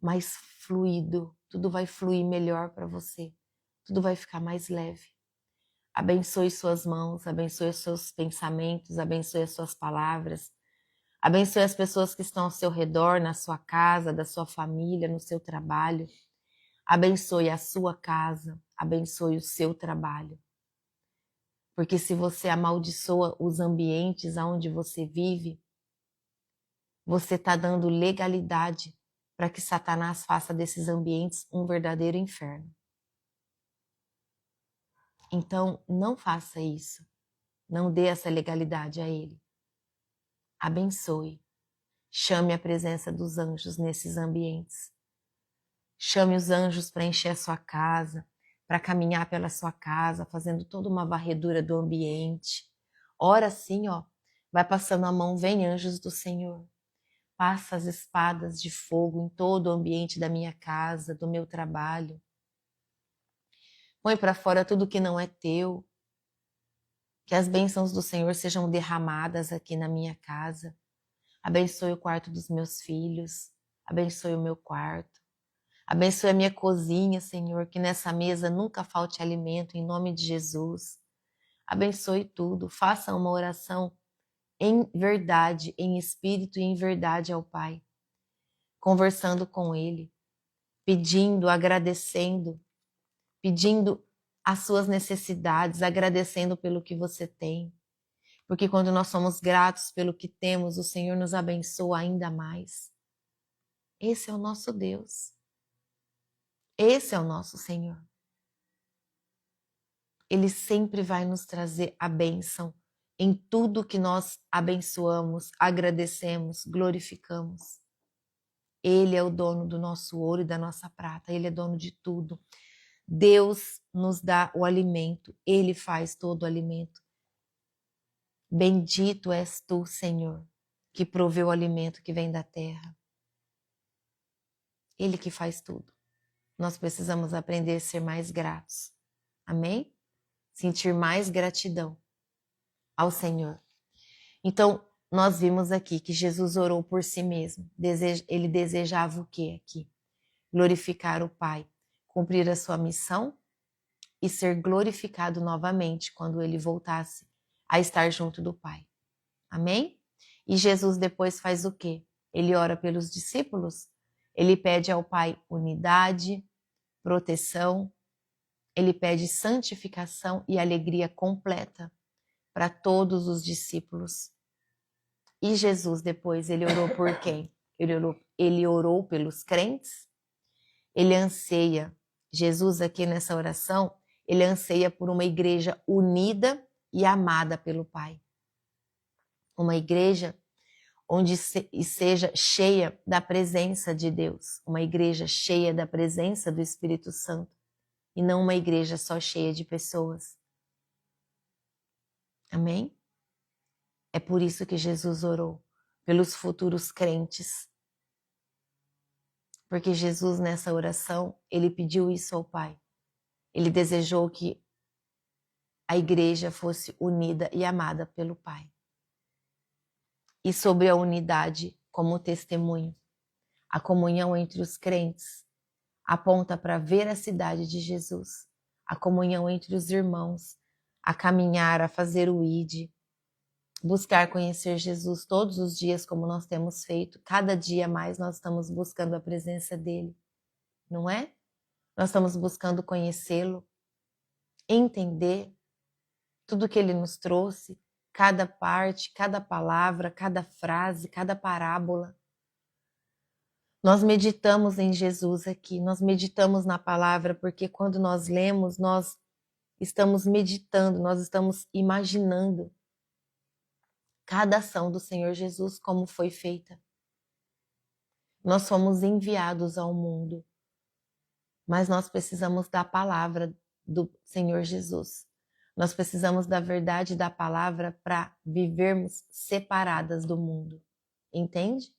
[SPEAKER 1] mais fluido, tudo vai fluir melhor para você, tudo vai ficar mais leve. Abençoe suas mãos, abençoe seus pensamentos, abençoe as suas palavras, abençoe as pessoas que estão ao seu redor, na sua casa, da sua família, no seu trabalho. Abençoe a sua casa, abençoe o seu trabalho. Porque se você amaldiçoa os ambientes onde você vive, você está dando legalidade para que Satanás faça desses ambientes um verdadeiro inferno. Então, não faça isso. Não dê essa legalidade a ele. Abençoe. Chame a presença dos anjos nesses ambientes. Chame os anjos para encher a sua casa, para caminhar pela sua casa, fazendo toda uma varredura do ambiente. Ora assim, ó, vai passando a mão, vem anjos do Senhor. Passa as espadas de fogo em todo o ambiente da minha casa, do meu trabalho. Põe para fora tudo que não é teu. Que as bênçãos do Senhor sejam derramadas aqui na minha casa. Abençoe o quarto dos meus filhos. Abençoe o meu quarto. Abençoe a minha cozinha, Senhor, que nessa mesa nunca falte alimento, em nome de Jesus. Abençoe tudo. Faça uma oração em verdade, em espírito e em verdade ao Pai. Conversando com Ele, pedindo, agradecendo, pedindo as suas necessidades, agradecendo pelo que você tem. Porque quando nós somos gratos pelo que temos, o Senhor nos abençoa ainda mais. Esse é o nosso Deus. Esse é o nosso Senhor. Ele sempre vai nos trazer a bênção em tudo que nós abençoamos, agradecemos, glorificamos. Ele é o dono do nosso ouro e da nossa prata. Ele é dono de tudo. Deus nos dá o alimento. Ele faz todo o alimento. Bendito és tu, Senhor, que proveu o alimento que vem da terra. Ele que faz tudo. Nós precisamos aprender a ser mais gratos. Amém? Sentir mais gratidão ao Senhor. Então, nós vimos aqui que Jesus orou por si mesmo. Ele desejava o quê aqui? Glorificar o Pai, cumprir a sua missão e ser glorificado novamente quando ele voltasse a estar junto do Pai. Amém? E Jesus depois faz o quê? Ele ora pelos discípulos, ele pede ao Pai unidade, proteção, ele pede santificação e alegria completa para todos os discípulos. E Jesus depois, ele orou por quem? Ele orou pelos crentes, ele anseia, Jesus aqui nessa oração, ele anseia por uma igreja unida e amada pelo Pai. Uma igreja onde seja cheia da presença de Deus, uma igreja cheia da presença do Espírito Santo, e não uma igreja só cheia de pessoas. Amém? É por isso que Jesus orou pelos futuros crentes. Porque Jesus, nessa oração, ele pediu isso ao Pai. Ele desejou que a igreja fosse unida e amada pelo Pai. E sobre a unidade como testemunho, a comunhão entre os crentes aponta para a veracidade de Jesus, a comunhão entre os irmãos, a caminhar, a fazer o ID, buscar conhecer Jesus todos os dias como nós temos feito. Cada dia mais nós estamos buscando a presença dele, não é? Nós estamos buscando conhecê-lo, entender tudo que ele nos trouxe, cada parte, cada palavra, cada frase, cada parábola. Nós meditamos em Jesus aqui, nós meditamos na palavra, porque quando nós lemos, nós estamos meditando, nós estamos imaginando cada ação do Senhor Jesus como foi feita. Nós fomos enviados ao mundo, mas nós precisamos da palavra do Senhor Jesus. Nós precisamos da verdade da palavra para vivermos separadas do mundo. Entende?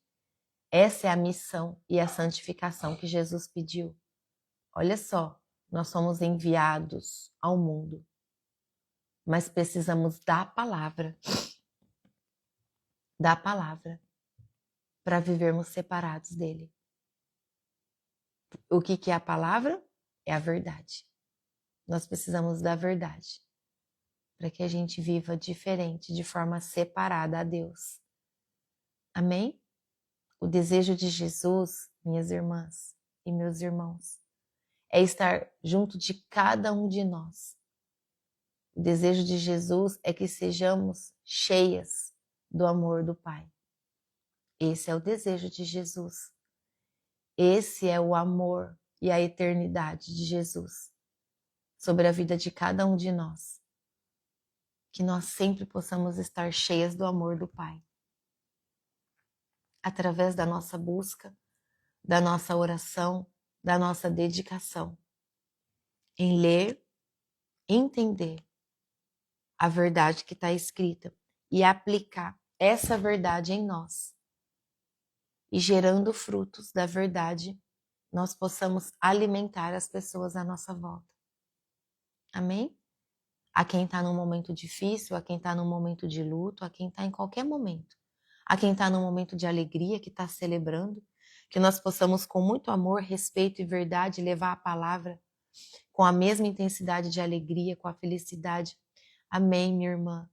[SPEAKER 1] Essa é a missão e a santificação que Jesus pediu. Olha só, nós somos enviados ao mundo, mas precisamos da palavra para vivermos separados dele. O que é a palavra? É a verdade. Nós precisamos da verdade para que a gente viva diferente, de forma separada a Deus. Amém? O desejo de Jesus, minhas irmãs e meus irmãos, é estar junto de cada um de nós. O desejo de Jesus é que sejamos cheias do amor do Pai. Esse é o desejo de Jesus. Esse é o amor e a eternidade de Jesus sobre a vida de cada um de nós. Que nós sempre possamos estar cheias do amor do Pai. Através da nossa busca, da nossa oração, da nossa dedicação. Em ler, entender a verdade que está escrita e aplicar essa verdade em nós. E gerando frutos da verdade, nós possamos alimentar as pessoas à nossa volta. Amém? A quem está num momento difícil, a quem está num momento de luto, a quem está em qualquer momento. A quem está num momento de alegria, que está celebrando, que nós possamos com muito amor, respeito e verdade levar a palavra com a mesma intensidade de alegria, com a felicidade. Amém, minha irmã.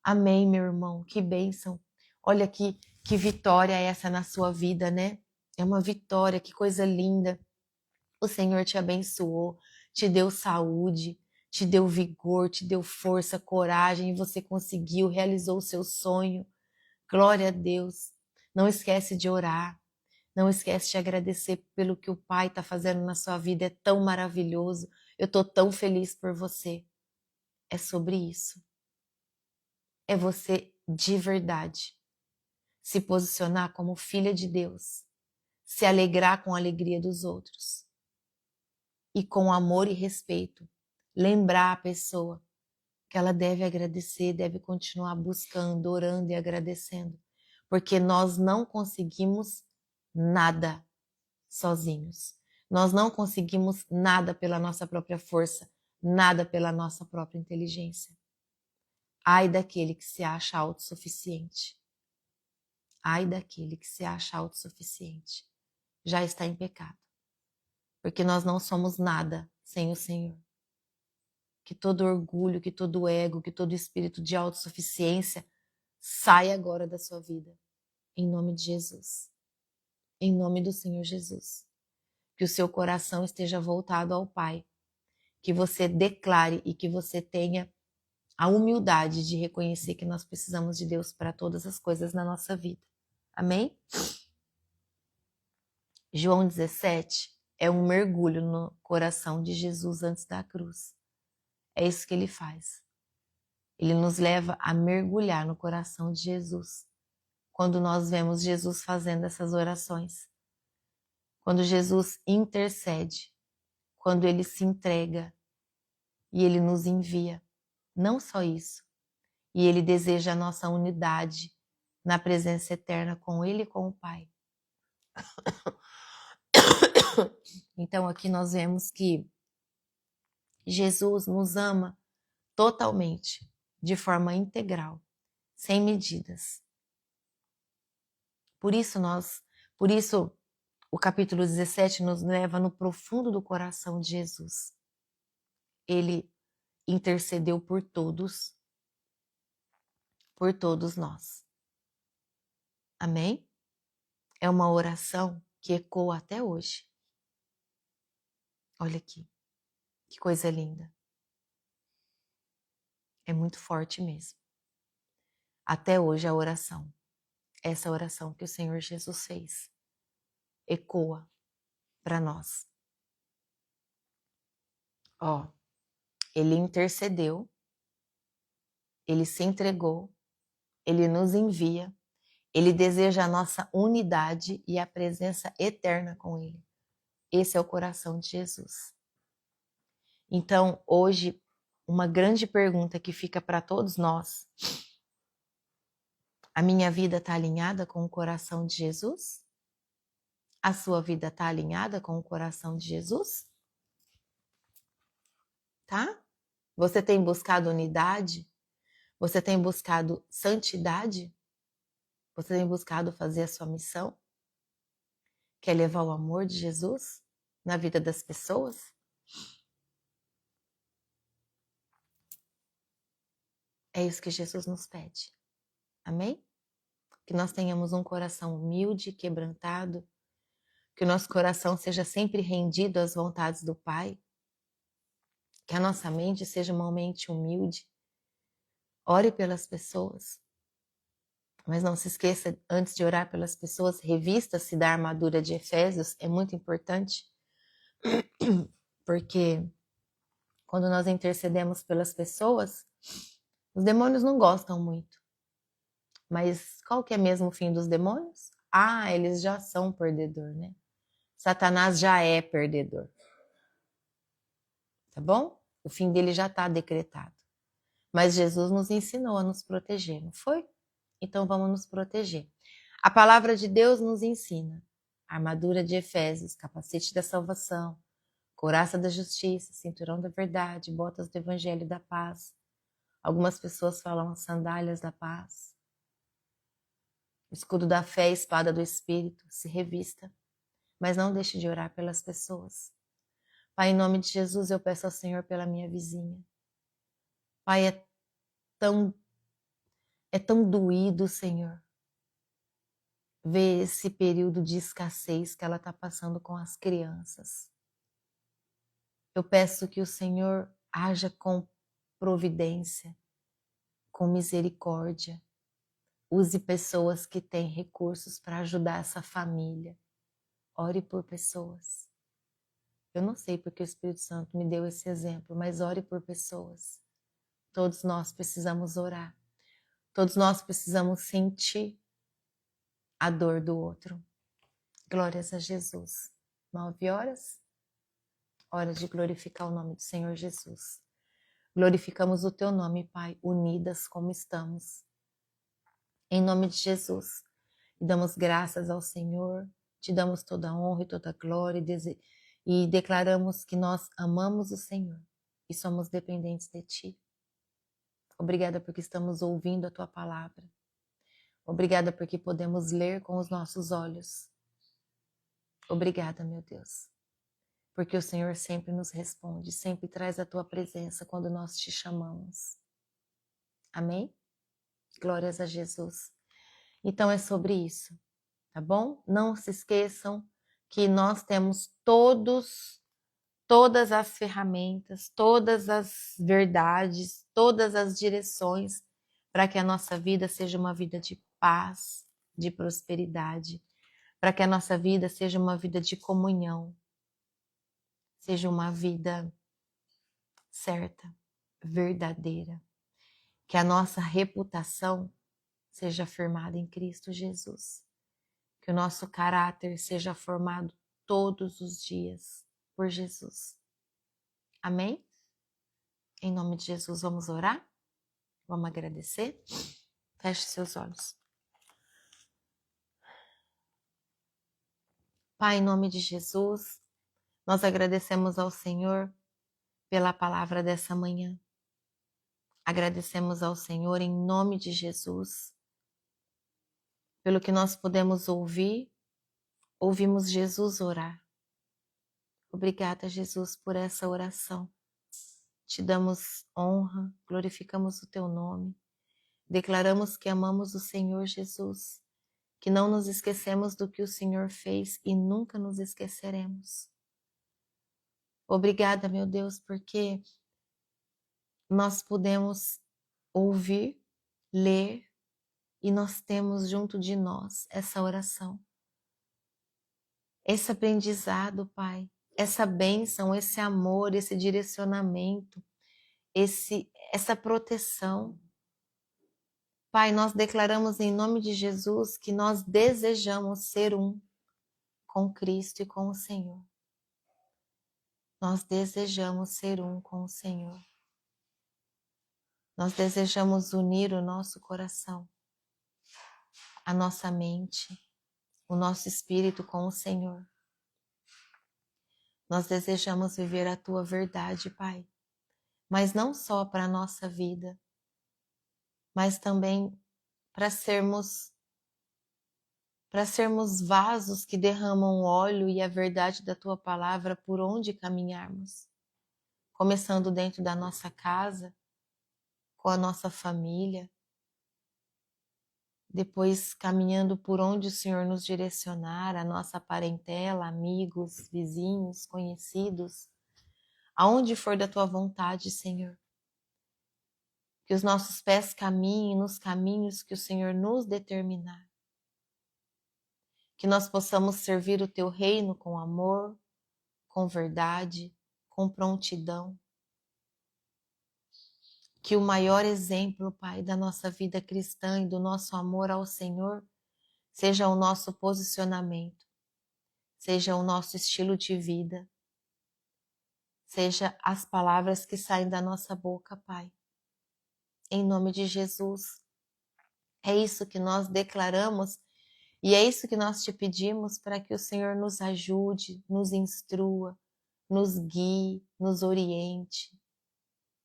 [SPEAKER 1] Amém, meu irmão. Que bênção. Olha que vitória é essa na sua vida, né? É uma vitória, que coisa linda. O Senhor te abençoou, te deu saúde, te deu vigor, te deu força, coragem, e você conseguiu, realizou o seu sonho. Glória a Deus. Não esquece de orar. Não esquece de agradecer pelo que o Pai está fazendo na sua vida. É tão maravilhoso. Eu estou tão feliz por você. É sobre isso. É você de verdade se posicionar como filha de Deus, se alegrar com a alegria dos outros. E com amor e respeito, lembrar a pessoa que ela deve agradecer, deve continuar buscando, orando e agradecendo. Porque nós não conseguimos nada sozinhos. Nós não conseguimos nada pela nossa própria força, nada pela nossa própria inteligência. Ai daquele que se acha autossuficiente. Ai daquele que se acha autossuficiente. Já está em pecado. Porque nós não somos nada sem o Senhor. Que todo orgulho, que todo ego, que todo espírito de autossuficiência saia agora da sua vida. Em nome de Jesus. Em nome do Senhor Jesus. Que o seu coração esteja voltado ao Pai. Que você declare e que você tenha a humildade de reconhecer que nós precisamos de Deus para todas as coisas na nossa vida. Amém? João 17 é um mergulho no coração de Jesus antes da cruz. É isso que ele faz. Ele nos leva a mergulhar no coração de Jesus. Quando nós vemos Jesus fazendo essas orações. Quando Jesus intercede. Quando ele se entrega. E ele nos envia. Não só isso. E ele deseja a nossa unidade na presença eterna com ele e com o Pai. Então aqui nós vemos que Jesus nos ama totalmente, de forma integral, sem medidas. Por isso o capítulo 17 nos leva no profundo do coração de Jesus. Ele intercedeu por todos nós. Amém? É uma oração que ecoa até hoje. Olha aqui, que coisa linda. É muito forte mesmo. Até hoje a oração, essa oração que o Senhor Jesus fez, ecoa para nós. Ó, ele intercedeu, ele se entregou, ele nos envia, ele deseja a nossa unidade e a presença eterna com ele. Esse é o coração de Jesus. Então, hoje, uma grande pergunta que fica para todos nós. A minha vida está alinhada com o coração de Jesus? A sua vida está alinhada com o coração de Jesus? Tá? Você tem buscado unidade? Você tem buscado santidade? Você tem buscado fazer a sua missão? Quer levar o amor de Jesus na vida das pessoas? É isso que Jesus nos pede. Amém? Que nós tenhamos um coração humilde, quebrantado, que o nosso coração seja sempre rendido às vontades do Pai, que a nossa mente seja uma mente humilde. Ore pelas pessoas, mas não se esqueça, antes de orar pelas pessoas, revista-se da armadura de Efésios, é muito importante, porque quando nós intercedemos pelas pessoas, os demônios não gostam muito. Mas qual que é mesmo o fim dos demônios? Ah, eles já são perdedor, né? Satanás já é perdedor. Tá bom? O fim dele já está decretado. Mas Jesus nos ensinou a nos proteger, não foi? Então vamos nos proteger. A palavra de Deus nos ensina. Armadura de Efésios, capacete da salvação, couraça da justiça, cinturão da verdade, botas do evangelho da paz. Algumas pessoas falam sandálias da paz. Escudo da fé, espada do Espírito, se revista. Mas não deixe de orar pelas pessoas. Pai, em nome de Jesus, eu peço ao Senhor pela minha vizinha. Pai, é tão doído, Senhor, ver esse período de escassez que ela está passando com as crianças. Eu peço que o Senhor haja com providência, com misericórdia. Use pessoas que têm recursos para ajudar essa família. Ore por pessoas. Eu não sei porque o Espírito Santo me deu esse exemplo, mas ore por pessoas. Todos nós precisamos orar. Todos nós precisamos sentir a dor do outro. Glórias a Jesus. 9 horas, hora de glorificar o nome do Senhor Jesus. Glorificamos o teu nome, Pai, unidas como estamos. Em nome de Jesus. E damos graças ao Senhor, te damos toda a honra e toda a glória e declaramos que nós amamos o Senhor e somos dependentes de Ti. Obrigada porque estamos ouvindo a Tua palavra. Obrigada porque podemos ler com os nossos olhos. Obrigada, meu Deus, porque o Senhor sempre nos responde, sempre traz a Tua presença quando nós te chamamos. Amém? Glórias a Jesus. Então é sobre isso, tá bom? Não se esqueçam que nós temos todas as ferramentas, todas as verdades, todas as direções para que a nossa vida seja uma vida de paz, de prosperidade, para que a nossa vida seja uma vida de comunhão, seja uma vida certa, verdadeira, que a nossa reputação seja firmada em Cristo Jesus, que o nosso caráter seja formado todos os dias por Jesus. Amém? Em nome de Jesus, vamos orar? Vamos agradecer? Feche seus olhos. Pai, em nome de Jesus, nós agradecemos ao Senhor pela palavra dessa manhã. Agradecemos ao Senhor em nome de Jesus, pelo que nós podemos ouvir, ouvimos Jesus orar. Obrigada, Jesus, por essa oração. Te damos honra, glorificamos o teu nome, declaramos que amamos o Senhor Jesus, que não nos esquecemos do que o Senhor fez e nunca nos esqueceremos. Obrigada, meu Deus, porque nós podemos ouvir, ler e nós temos junto de nós essa oração. Esse aprendizado, Pai, essa bênção, esse amor, esse direcionamento, essa proteção. Pai, nós declaramos em nome de Jesus que nós desejamos ser um com Cristo e com o Senhor. Nós desejamos ser um com o Senhor. Nós desejamos unir o nosso coração, a nossa mente, o nosso espírito com o Senhor. Nós desejamos viver a Tua verdade, Pai, mas não só para a nossa vida, mas também para sermos vasos que derramam óleo e a verdade da Tua palavra por onde caminharmos. Começando dentro da nossa casa, com a nossa família, depois caminhando por onde o Senhor nos direcionar, a nossa parentela, amigos, vizinhos, conhecidos, aonde for da Tua vontade, Senhor. Que os nossos pés caminhem nos caminhos que o Senhor nos determinar. Que nós possamos servir o Teu reino com amor, com verdade, com prontidão. Que o maior exemplo, Pai, da nossa vida cristã e do nosso amor ao Senhor seja o nosso posicionamento, seja o nosso estilo de vida, seja as palavras que saem da nossa boca, Pai. Em nome de Jesus. É isso que nós declaramos e é isso que nós te pedimos para que o Senhor nos ajude, nos instrua, nos guie, nos oriente,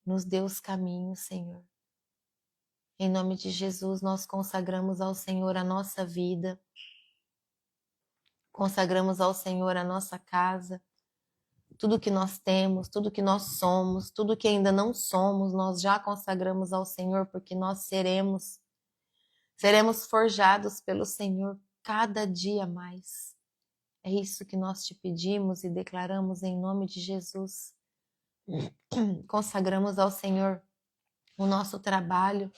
[SPEAKER 1] nos dê os caminhos, Senhor. Em nome de Jesus, nós consagramos ao Senhor a nossa vida, consagramos ao Senhor a nossa casa, tudo que nós temos, tudo que nós somos, tudo que ainda não somos, nós já consagramos ao Senhor, porque nós seremos forjados pelo Senhor cada dia mais. É isso que nós te pedimos e declaramos em nome de Jesus. Consagramos ao Senhor o nosso trabalho,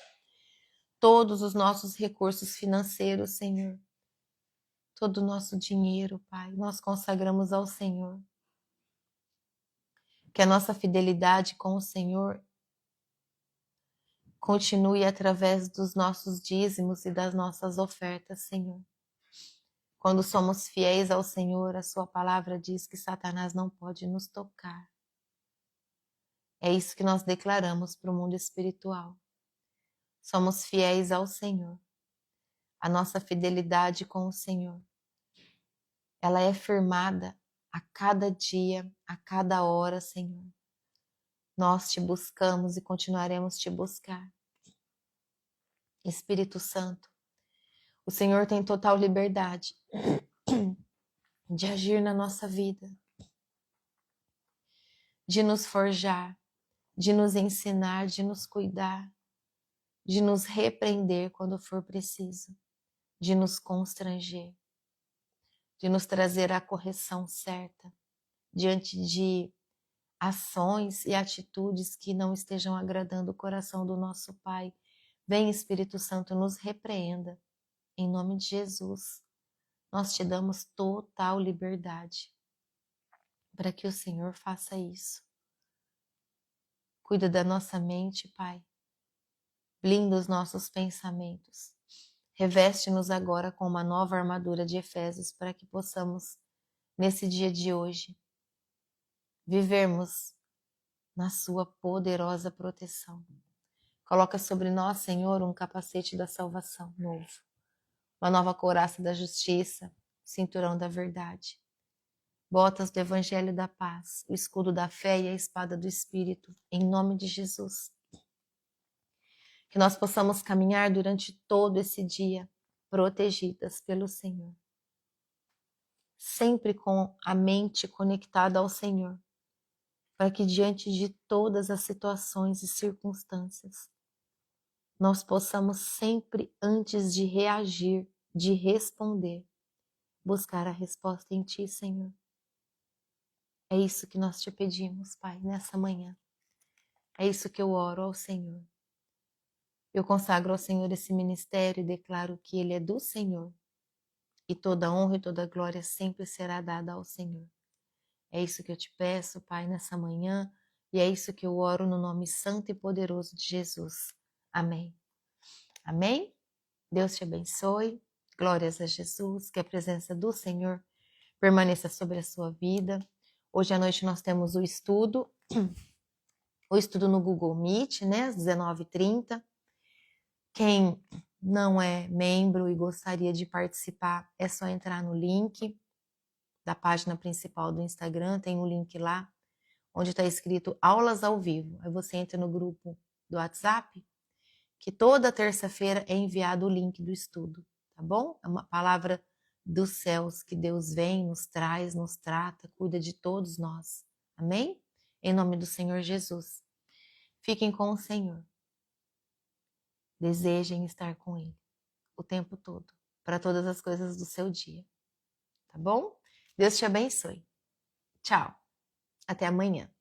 [SPEAKER 1] todos os nossos recursos financeiros, Senhor. Todo o nosso dinheiro, Pai, nós consagramos ao Senhor. Que a nossa fidelidade com o Senhor continue através dos nossos dízimos e das nossas ofertas, Senhor. Quando somos fiéis ao Senhor, a sua palavra diz que Satanás não pode nos tocar. É isso que nós declaramos para o mundo espiritual. Somos fiéis ao Senhor. A nossa fidelidade com o Senhor, ela é firmada a cada dia, a cada hora, Senhor. Nós te buscamos e continuaremos te buscar. Espírito Santo, o Senhor tem total liberdade de agir na nossa vida, de nos forjar, de nos ensinar, de nos cuidar, de nos repreender quando for preciso, de nos constranger, de nos trazer a correção certa diante de ações e atitudes que não estejam agradando o coração do nosso Pai. Vem, Espírito Santo, nos repreenda. Em nome de Jesus, nós te damos total liberdade para que o Senhor faça isso. Cuida da nossa mente, Pai. Blinda os nossos pensamentos. Reveste-nos agora com uma nova armadura de Efésios para que possamos, nesse dia de hoje, vivermos na sua poderosa proteção. Coloca sobre nós, Senhor, um capacete da salvação novo, uma nova couraça da justiça, cinturão da verdade, botas do evangelho da paz, o escudo da fé e a espada do Espírito, em nome de Jesus. Que nós possamos caminhar durante todo esse dia protegidas pelo Senhor, sempre com a mente conectada ao Senhor, para que diante de todas as situações e circunstâncias, nós possamos sempre, antes de reagir, de responder, buscar a resposta em Ti, Senhor. É isso que nós te pedimos, Pai, nessa manhã. É isso que eu oro ao Senhor. Eu consagro ao Senhor esse ministério e declaro que ele é do Senhor. E toda honra e toda glória sempre será dada ao Senhor. É isso que eu te peço, Pai, nessa manhã. E é isso que eu oro no nome santo e poderoso de Jesus. Amém. Amém? Deus te abençoe. Glórias a Jesus. Que a presença do Senhor permaneça sobre a sua vida. Hoje à noite nós temos o estudo no Google Meet, né, às 19h30. Quem não é membro e gostaria de participar, é só entrar no link da página principal do Instagram, tem um link lá, onde está escrito aulas ao vivo. Aí você entra no grupo do WhatsApp, que toda terça-feira é enviado o link do estudo, tá bom? É uma palavra dos céus que Deus vem, nos traz, nos trata, cuida de todos nós. Amém? Em nome do Senhor Jesus. Fiquem com o Senhor. Desejem estar com Ele o tempo todo, para todas as coisas do seu dia. Tá bom? Deus te abençoe. Tchau. Até amanhã.